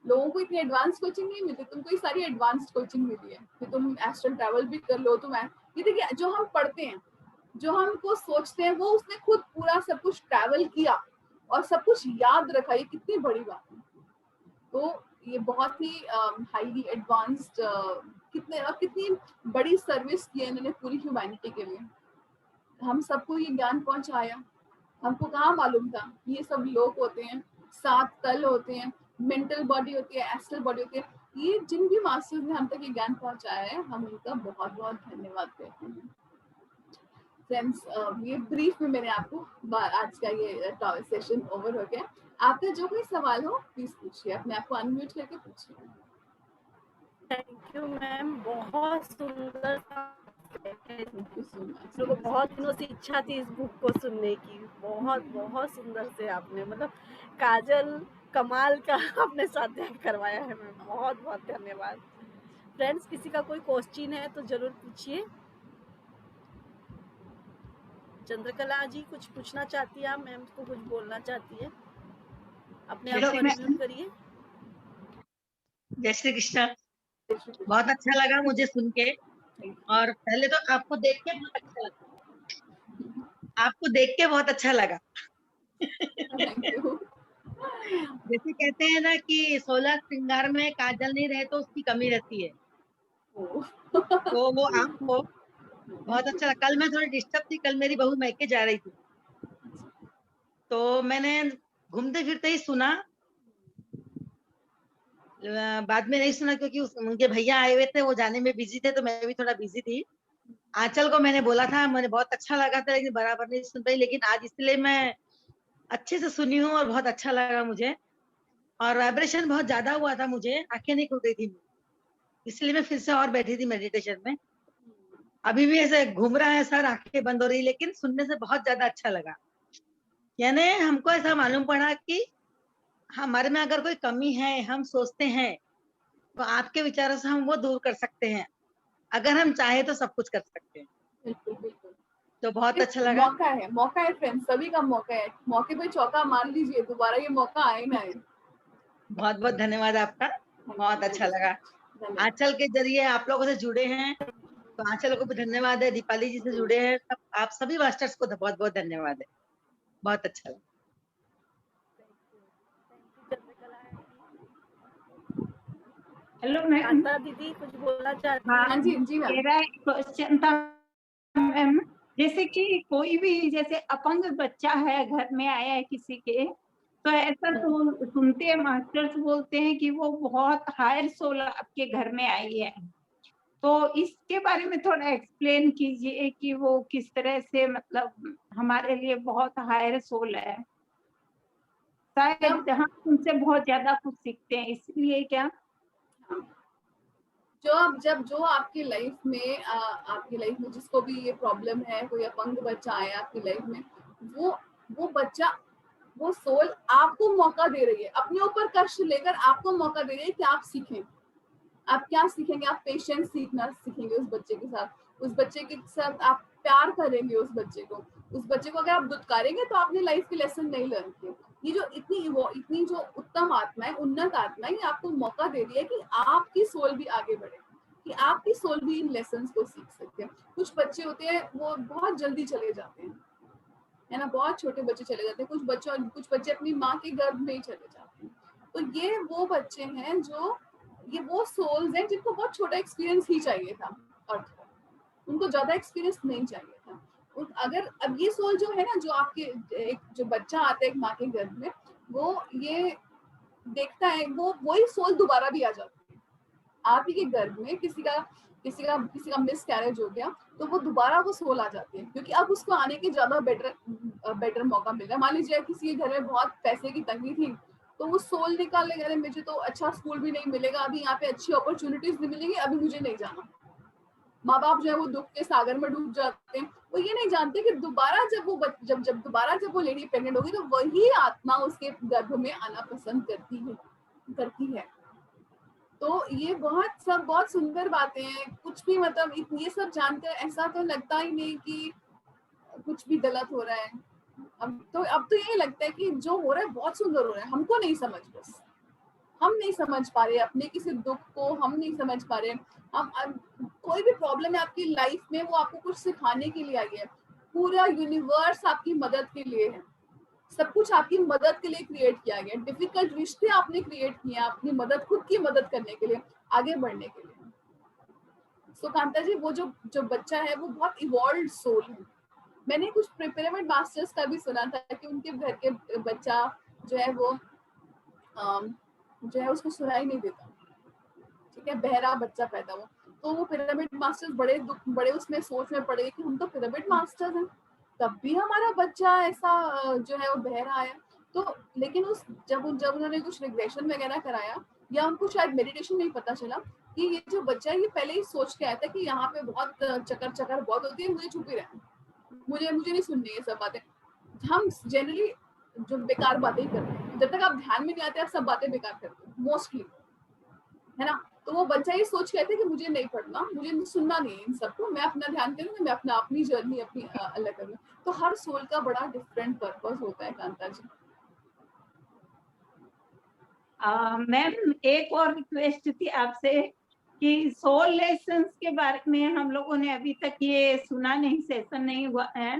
लोगों को इतनी एडवांस कोचिंग नहीं मिलती, तुमको ये सारी एडवांस कोचिंग मिली है कि तुम एस्ट्रल ट्रैवल भी कर लो। तुम ये देखिए जो हम पढ़ते हैं, जो हमको सोचते हैं, वो उसने खुद पूरा सब कुछ ट्रैवल किया और सब कुछ याद रखा। ये कितनी बड़ी बात है। तो ये बहुत ही हाईली एडवांस्ड कितनी बड़ी सर्विस की है इन्होंने पूरी ह्यूमैनिटी के लिए। हम सबको ये ज्ञान पहुंचाया। हमको कहाँ मालूम था ये सब लोग होते हैं, 7 तल होते हैं, मेंटल बॉडी होती है, एस्ट्रल बॉडी होती है। ये जिन भी मास्टर्स ने हम तक ये ज्ञान पहुंचाया है, हम उनका बहुत बहुत धन्यवाद कहते हैं। फ्रेंड्स, ये ब्रीफ में मैंने आपको आज का ये सेशन ओवर हो गया। आपका जो कोई सवाल हो प्लीज पूछिए, अपने आप को अनम्यूट करके पूछिए। थैंक यू मैम, बहुत सुंदर। Thank you so much. लोगों को बहुत दिनों से इच्छा थी इस बुक को सुनने की। बहुत बहुत सुंदर से आपने, मतलब काजल कमाल का आपने स्वाध्याय करवाया है मैम, बहुत बहुत धन्यवाद। फ्रेंड्स, किसी का कोई क्वेश्चन है तो जरूर पूछिए। चंद्रकला जी कुछ पूछना चाहती है, आप मैम को कुछ बोलना चाहती है, अपने आप को अनम्यूट करिए। जय श्री कृष्ण। बहुत अच्छा लगा मुझे सुन के, और पहले तो आपको देख के बहुत अच्छा लगा, आपको देख के बहुत अच्छा लगा। जैसे कहते हैं ना कि 16 श्रृंगार में काजल नहीं रहे तो उसकी कमी रहती है, तो वो आपको बहुत अच्छा लगा। कल मैं थोड़ी डिस्टर्ब थी, कल मेरी बहू मैके जा रही थी, तो मैंने घूमते फिरते ही सुना, बाद में नहीं सुना क्योंकि उनके भैया आए हुए थे, वो जाने में बिजी थे, तो मैं भी थोड़ा बिजी थी। आंचल को मैंने बोला था, मुझे बहुत अच्छा लगा था, लेकिन बराबर नहीं सुन पाई, लेकिन आज इसलिए मैं अच्छे से सुनी हूँ और बहुत अच्छा लगा मुझे। और वाइब्रेशन बहुत ज्यादा हुआ था, मुझे आंखें नहीं खुल रही थी, इसलिए मैं फिर से और बैठी थी मेडिटेशन में। अभी भी ऐसे घूम रहा है सर, आंखें बंद हो रही, लेकिन सुनने से बहुत ज्यादा अच्छा लगा। यानी हमको ऐसा मालूम पड़ा कि हमारे में अगर कोई कमी है, हम सोचते हैं, तो आपके विचारों से हम वो दूर कर सकते हैं। अगर हम चाहे तो सब कुछ कर सकते हैं। बिल्कुल बिल्कुल। तो बहुत अच्छा लगा। मौका है फ्रेंड्स, सभी का मौका है। मौके पे चौका मार लीजिए, दोबारा ये मौका आए ना आए। बहुत बहुत धन्यवाद आपका, बहुत अच्छा लगा। आंचल के जरिए आप लोगों से जुड़े हैं, तो आंचल को भी धन्यवाद है, दीपाली जी से जुड़े हैं, सब आप सभी मास्टर्स को बहुत बहुत धन्यवाद है। बहुत अच्छा लगा। Hello ma'am. दीदी कुछ बोलना चाहती हाँ जी जी मैम। मेरा एक क्वेश्चन था मैम, जैसे कि कोई भी जैसे अपंग बच्चा है घर में आया है किसी के, तो ऐसा तो सुनते हैं मास्टर्स बोलते हैं कि वो बहुत हायर सोल आपके घर में आई है, तो इसके बारे में थोड़ा एक्सप्लेन कीजिए कि वो किस तरह से, मतलब हमारे लिए बहुत हायर सोल है, शायद हम उनसे बहुत ज्यादा कुछ सीखते हैं, इसलिए क्या? जो आपकी लाइफ में जिसको भी ये प्रॉब्लम है, कोई अपंग बच्चा आया आपकी लाइफ में, वो बच्चा, वो सोल आपको मौका दे रही है, अपने ऊपर कष्ट लेकर आपको मौका दे रही है कि आप सीखें। आप क्या सीखेंगे? आप पेशेंस सीखना सीखेंगे उस बच्चे के साथ, उस बच्चे के साथ आप प्यार करेंगे उस बच्चे को। उस बच्चे को अगर आप दुत्कारेंगे तो आपने लाइफ के लेसन नहीं लर्न किए। ये जो इतनी जो उत्तम आत्मा है, उन्नत आत्मा है, ये आपको मौका दे रही है कि आपकी सोल भी आगे बढ़े, कि आपकी सोल भी इन लेसन्स को सीख सकते हैं। कुछ बच्चे होते हैं वो बहुत जल्दी चले जाते हैं, है ना, बहुत छोटे बच्चे चले जाते हैं, कुछ बच्चे अपनी माँ के गर्भ में ही चले जाते हैं। तो ये वो बच्चे हैं जो, ये वो सोल्स हैं जिनको बहुत छोटा एक्सपीरियंस ही चाहिए था अर्थ पर, उनको ज्यादा एक्सपीरियंस नहीं चाहिए था। अगर अब ये सोल जो है ना, जो आपके एक जो बच्चा आता है एक माँ के गर्भ में, वो ये देखता है, वो वही सोल दोबारा भी आ जाती है। आप ही के गर्भ में किसी का मिस कैरेज हो गया तो वो दोबारा वो सोल आ जाती है, क्योंकि अब उसको आने के ज्यादा बेटर मौका मिल रहा है। मान लीजिए किसी के घर में बहुत पैसे की तंगी थी, तो वो सोल निकाल लेगा, अरे मुझे तो अच्छा स्कूल भी नहीं मिलेगा, अभी यहाँ पे अच्छी अपॉर्चुनिटीज नहीं मिलेंगी, अभी मुझे नहीं जाना। माँ बाप जो है वो दुख के सागर में डूब जाते हैं। वो ये नहीं जानते कि दोबारा जब वो लेडी प्रेग्नेंट होगी तो वही आत्मा उसके गर्भ में आना पसंद करती है। तो ये बहुत सुंदर बातें हैं। कुछ भी मतलब ये सब जानकर ऐसा तो लगता ही नहीं कि कुछ भी गलत हो रहा है। अब तो ये लगता है कि जो हो रहा है बहुत सुंदर हो रहा है, हमको नहीं समझ, बस हम नहीं समझ पा रहे अपने किसी दुख को, हम नहीं समझ पा रहे। हम कोई भी प्रॉब्लम है आपकी लाइफ में, वो आपको कुछ सिखाने के लिए आई है। पूरा यूनिवर्स आपकी मदद के लिए है, सब कुछ आपकी मदद के लिए क्रिएट किया गया। डिफिकल्ट रिश्ते आपने क्रिएट किए हैं अपनी मदद, खुद की मदद करने के लिए, आगे बढ़ने के लिए। सो कांता जी, वो जो बच्चा है वो बहुत इवॉल्व सोल है। मैंने कुछ पिरामिड मास्टर्स का भी सुना था कि उनके घर के बच्चा जो है वो जो है उसको सुनाई नहीं देता, ठीक है, बहरा बच्चा पैदा हुआ। तो वो पिरामिड मास्टर्स बड़े उसमें सोच में पड़े कि हम तो पिरामिड मास्टर्स हैं, तब भी हमारा बच्चा ऐसा जो है वो बहरा आया। तो लेकिन जब उन्होंने कुछ रिग्रेशन वगैरह कराया, या उनको शायद मेडिटेशन में ही पता चला कि ये जो बच्चा है ये पहले ही सोच के आया था कि यहाँ पे बहुत चक्कर बहुत होती है, मुझे छुप ही रहना, मुझे नहीं सुननी ये सब बातें। हम जनरली जो बेकार बातें ही करते हैं, जब तक आप ध्यान में नहीं आते आप सब बातें बेकार करते हो मोस्टली, है ना। तो वो बच्चा ये सोच के कि मुझे नहीं पढ़ना, मुझे सुनना नहीं है इन सबको, मैं अपना ध्यान करूंगा, मैं अपनी जर्नी अपनी अलग करूंगा। तो हर सोल का बड़ा डिफरेंट पर्पस होता है कांता जी। मैम एक और रिक्वेस्ट थी आपसे कि सोल लेसन्स के बारे में हम लोगों ने अभी तक ये सुना नहीं, सेशन नहीं हुआ है,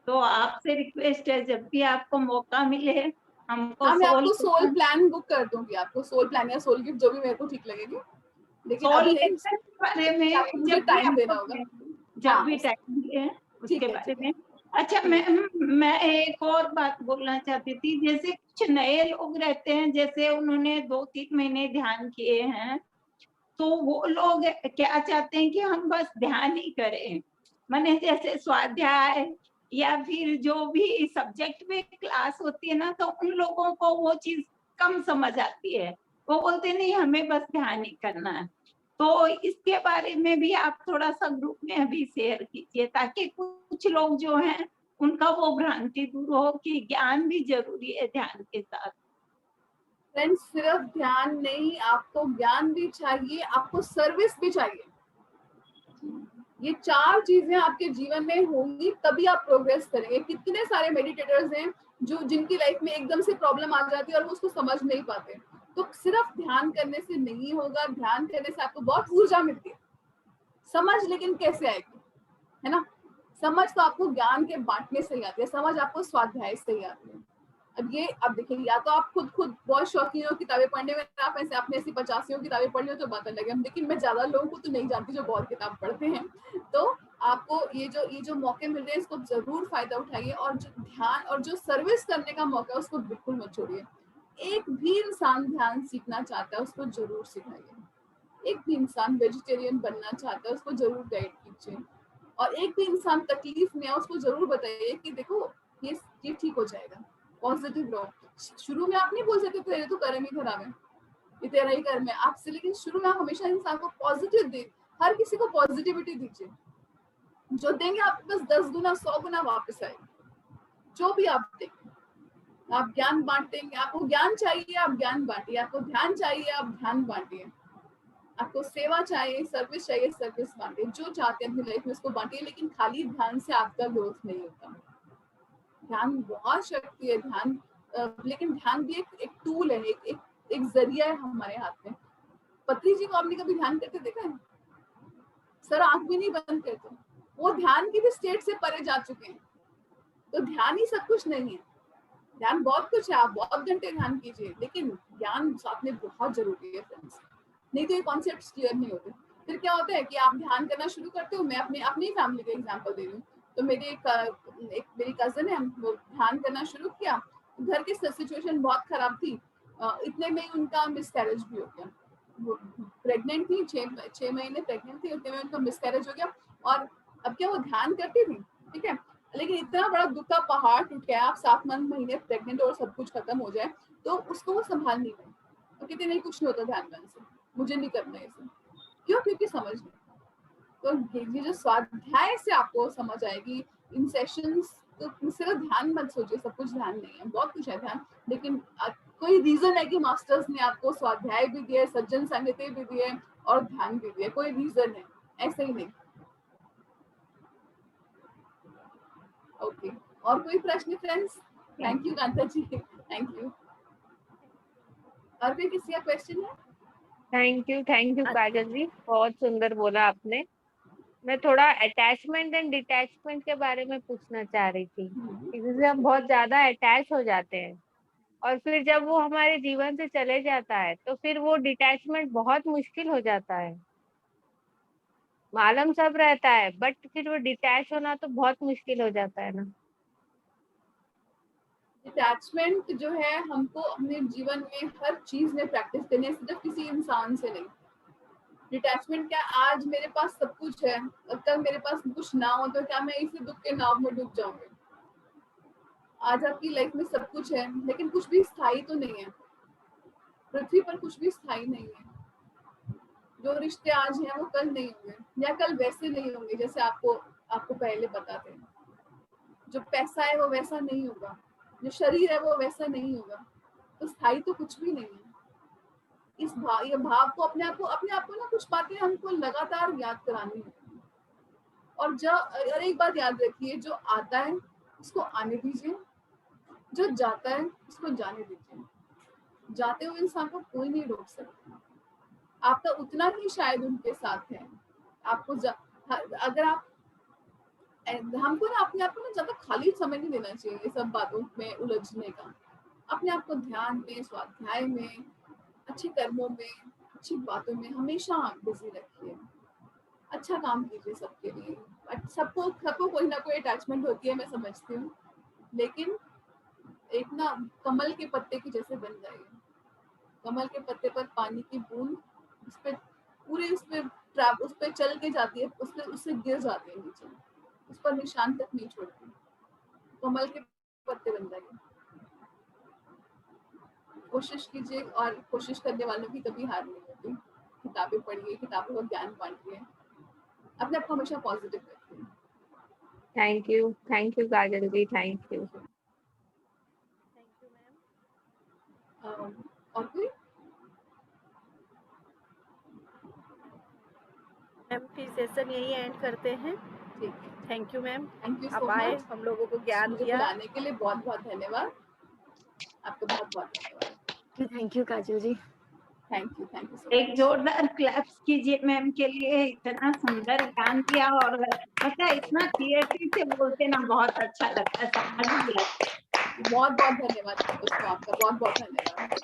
तो आपसे रिक्वेस्ट है जब भी आपको मौका मिले हमको मैं आपको सोल प्लान बुक कर दूंगी, आपको सोल प्लान या सोल गिफ्ट जो भी मेरे को ठीक लगेगी। लेकिन सोल लेसन के बारे में मुझे टाइम देना होगा, जब भी टाइम मिले उसके बारे में। अच्छा मैं एक और बात बोलना चाहती थी, जैसे कुछ नए लोग रहते हैं, जैसे उन्होंने 2-3 महीने ध्यान किए हैं, तो वो लोग क्या चाहते हैं कि हम बस ध्यान ही करें, माने जैसे स्वाध्याय या फिर जो भी सब्जेक्ट में क्लास होती है ना, तो उन लोगों को वो चीज कम समझ आती है, वो बोलते नहीं हमें बस ध्यान ही करना है। तो इसके बारे में भी आप थोड़ा सा ग्रुप में अभी शेयर कीजिए, ताकि कुछ लोग जो हैं उनका वो भ्रांति दूर हो कि ज्ञान भी जरूरी है ध्यान के साथ। फ्रेंड्स, सिर्फ ध्यान नहीं, आपको ज्ञान भी चाहिए, आपको सर्विस भी चाहिए। ये 4 चीजें आपके जीवन में होंगी तभी आप प्रोग्रेस करेंगे। कितने सारे मेडिटेटर्स हैं जिनकी लाइफ में एकदम से प्रॉब्लम आ जाती है और वो उसको समझ नहीं पाते। तो सिर्फ ध्यान करने से नहीं होगा, ध्यान करने से आपको बहुत ऊर्जा मिलती है, समझ लेकिन कैसे आएगी, है ना। समझ तो आपको ज्ञान के बांटने से ही आती है, समझ आपको स्वाध्याय से ही आती है। अब देखिए, या तो आप खुद बहुत शौकीन हो किताबें पढ़ने में, आप ऐसे अपने ऐसी 85 किताबें पढ़ ली हो तो बात अलग है, लेकिन मैं ज्यादा लोगों को तो नहीं जानती जो बहुत किताब पढ़ते हैं। तो आपको ये जो मौके मिल रहे हैं इसको जरूर फायदा उठाइए, और जो ध्यान और जो सर्विस करने का मौका है उसको बिल्कुल मत छोड़िए। एक भी इंसान ध्यान सीखना चाहता है उसको जरूर सिखाइए। एक भी इंसान वेजिटेरियन बनना चाहता है उसको जरूर गाइड कीजिए, और एक भी इंसान तकलीफ में है उसको जरूर बताइए कि देखो ये ठीक हो जाएगा, पॉजिटिव रहो। शुरू में आप नहीं बोल सकते तेरे तो कर्म ही खराब है, ये तेरा ही कर्म है आपसे, लेकिन शुरू में आप हमेशा इंसान को पॉजिटिव दे, हर किसी को पॉजिटिविटी दीजिए। जो देंगे आपके पास 10 गुना 100 गुना वापस आएगा। जो भी आप देंगे, आप ज्ञान बांटेंगे, आपको ज्ञान चाहिए आप ज्ञान बांटिए, आपको ध्यान चाहिए आप ध्यान बांटिए, आपको सेवा चाहिए, सर्विस चाहिए, सर्विस बांटिए, जो चाहते हैं अपनी लाइफ में उसको बांटिए, लेकिन खाली ध्यान से आपका ग्रोथ नहीं होता। ध्यान बहुत शक्ति है, ध्यान लेकिन ध्यान भी एक टूल है, एक जरिया है हमारे हाथ में। पत्री जी को आपने कभी ध्यान करते देखा है? सर आंख भी नहीं बंद करते, वो ध्यान की भी स्टेट से परे जा चुके हैं। तो ध्यान ही सब कुछ नहीं है, ध्यान बहुत कुछ है, आप बहुत घंटे ध्यान कीजिए, लेकिन ध्यान साथ में बहुत जरूरी है फ्रेंड्स, नहीं तो ये कॉन्सेप्ट्स क्लियर नहीं होते। फिर क्या होता है कि आप ध्यान करना शुरू करते हो, मैं अपनी फैमिली का एग्जांपल दे रही हूँ। तो मेरी मेरी कजन है, वो ध्यान करना शुरू किया, घर की सिचुएशन बहुत खराब थी, इतने में ही उनका मिसकैरेज भी हो गया। वो प्रेग्नेंट थी, 6 महीने प्रेग्नेंट थी, उतने में उनका मिसकैरेज हो गया। और अब क्या वो ध्यान करती थी, ठीक है, लेकिन इतना बड़ा दुख का पहाड़ टूट गया, आप 7 महीने प्रेग्नेंट और सब कुछ खत्म हो जाए तो उसको वो संभाल नहीं पाई। तो कहते नहीं कुछ नहीं होता ध्यान से, मुझे नहीं करना है इसे। क्यों? क्योंकि समझ नहीं। तो ये जो स्वाध्याय से आपको समझ आएगी इन सेशंस, तो सिर्फ ध्यान मत सोचिए, सब कुछ ध्यान नहीं है, बहुत कुछ है ध्यान, लेकिन कोई रीजन है कि मास्टर्स ने आपको स्वाध्याय भी दिया, सज्जन संगति भी दिए और ध्यान भी दिया, कोई रीजन है, ऐसे ही नहीं। ओके, और कोई प्रश्न friends? Thank you Kanta ji, thank you. और कोई किसी का क्वेश्चन है? थैंक यू काजल जी, बहुत सुंदर बोला आपने। मैं थोड़ा अटैचमेंट एंड डिटैचमेंट के बारे में पूछना चाह रही थी, क्योंकि हम बहुत ज्यादा अटैच हो जाते हैं और फिर जब वो हमारे जीवन से चले जाता है तो फिर वो डिटैचमेंट बहुत मुश्किल हो जाता है। मालूम सब रहता है बट फिर वो डिटैच होना तो बहुत मुश्किल हो जाता है ना। डिटैचमेंट जो है हमको अपने जीवन में हर चीज में प्रैक्टिस करनी है, सिर्फ किसी इंसान से नहीं। डिटैचमेंट क्या, आज मेरे पास सब कुछ है और कल मेरे पास कुछ ना हो तो क्या मैं इसी दुख के नाव में डूब जाऊंगी? आज आपकी लाइफ में सब कुछ है लेकिन कुछ भी स्थायी तो नहीं है, पृथ्वी पर कुछ भी स्थायी नहीं है। जो रिश्ते आज हैं वो कल नहीं होंगे, या कल वैसे नहीं होंगे जैसे आपको पहले बताते हैं। जो पैसा है वो वैसा नहीं होगा, जो शरीर है वो वैसा नहीं होगा, तो स्थायी तो कुछ भी नहीं है। ये भाव को अपने आप को ना कुछ बातें हमको लगातार याद करानी है। और एक बात याद रखिए, जो आता है उसको आने दीजिए, जो जाता है उसको जाने दीजिए। जाते हुए इंसान को कोई नहीं रोक सकता, आपका उतना ही शायद उनके साथ है। आपको अगर आप हमको ना अपने आप को ना ज्यादा खाली समय नहीं देना चाहिए ये सब बातों में उलझने का। अपने आप को ध्यान में, स्वाध्याय में, अच्छे कर्मों में, अच्छी बातों में हमेशा बिजी रखिए। अच्छा काम कीजिए सबके लिए। सबको कोई ना कोई अटैचमेंट होती है, मैं समझती हूँ, लेकिन एक ना कमल के पत्ते की जैसे बन जाइए। कमल के पत्ते पर पानी की बूंद उस पे चल के जाती है, उससे गिर जाती है नीचे, उस पर निशान तक नहीं छोड़ती। कमल के पत्ते बन जाइए, कोशिश कीजिए, और कोशिश करने वालों की कभी हार नहीं होती। किताबें पढ़िए, किताबों का ज्ञान बांटिए, अपने आप को हमेशा पॉजिटिव रखिए। Thank you Kajal ji, thank you ma'am. और कोई? मैम फिर सेशन यही एंड करते हैं। ठीक, thank you ma'am, thank you आप सो आए, मच, हम लोगों को ज्ञान दिया। बुलाने के लिए बहुत बहुत धन्यवाद, आपको बहुत बहुत धन्यवाद। Thank you Kajal ji, thank you so much. एक जोरदार क्लैप्स कीजिए मैम के लिए, इतना सुंदर ज्ञान दिया और मतलब इतना क्लियरिटी से बोलते ना, बहुत अच्छा लगता है, समझ भी आता है। बहुत बहुत धन्यवाद आपका, बहुत बहुत धन्यवाद।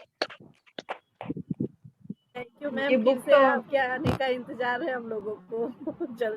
थैंक यू मैम, फिर से आपके आने का इंतजार है हम लोगों को जल्द।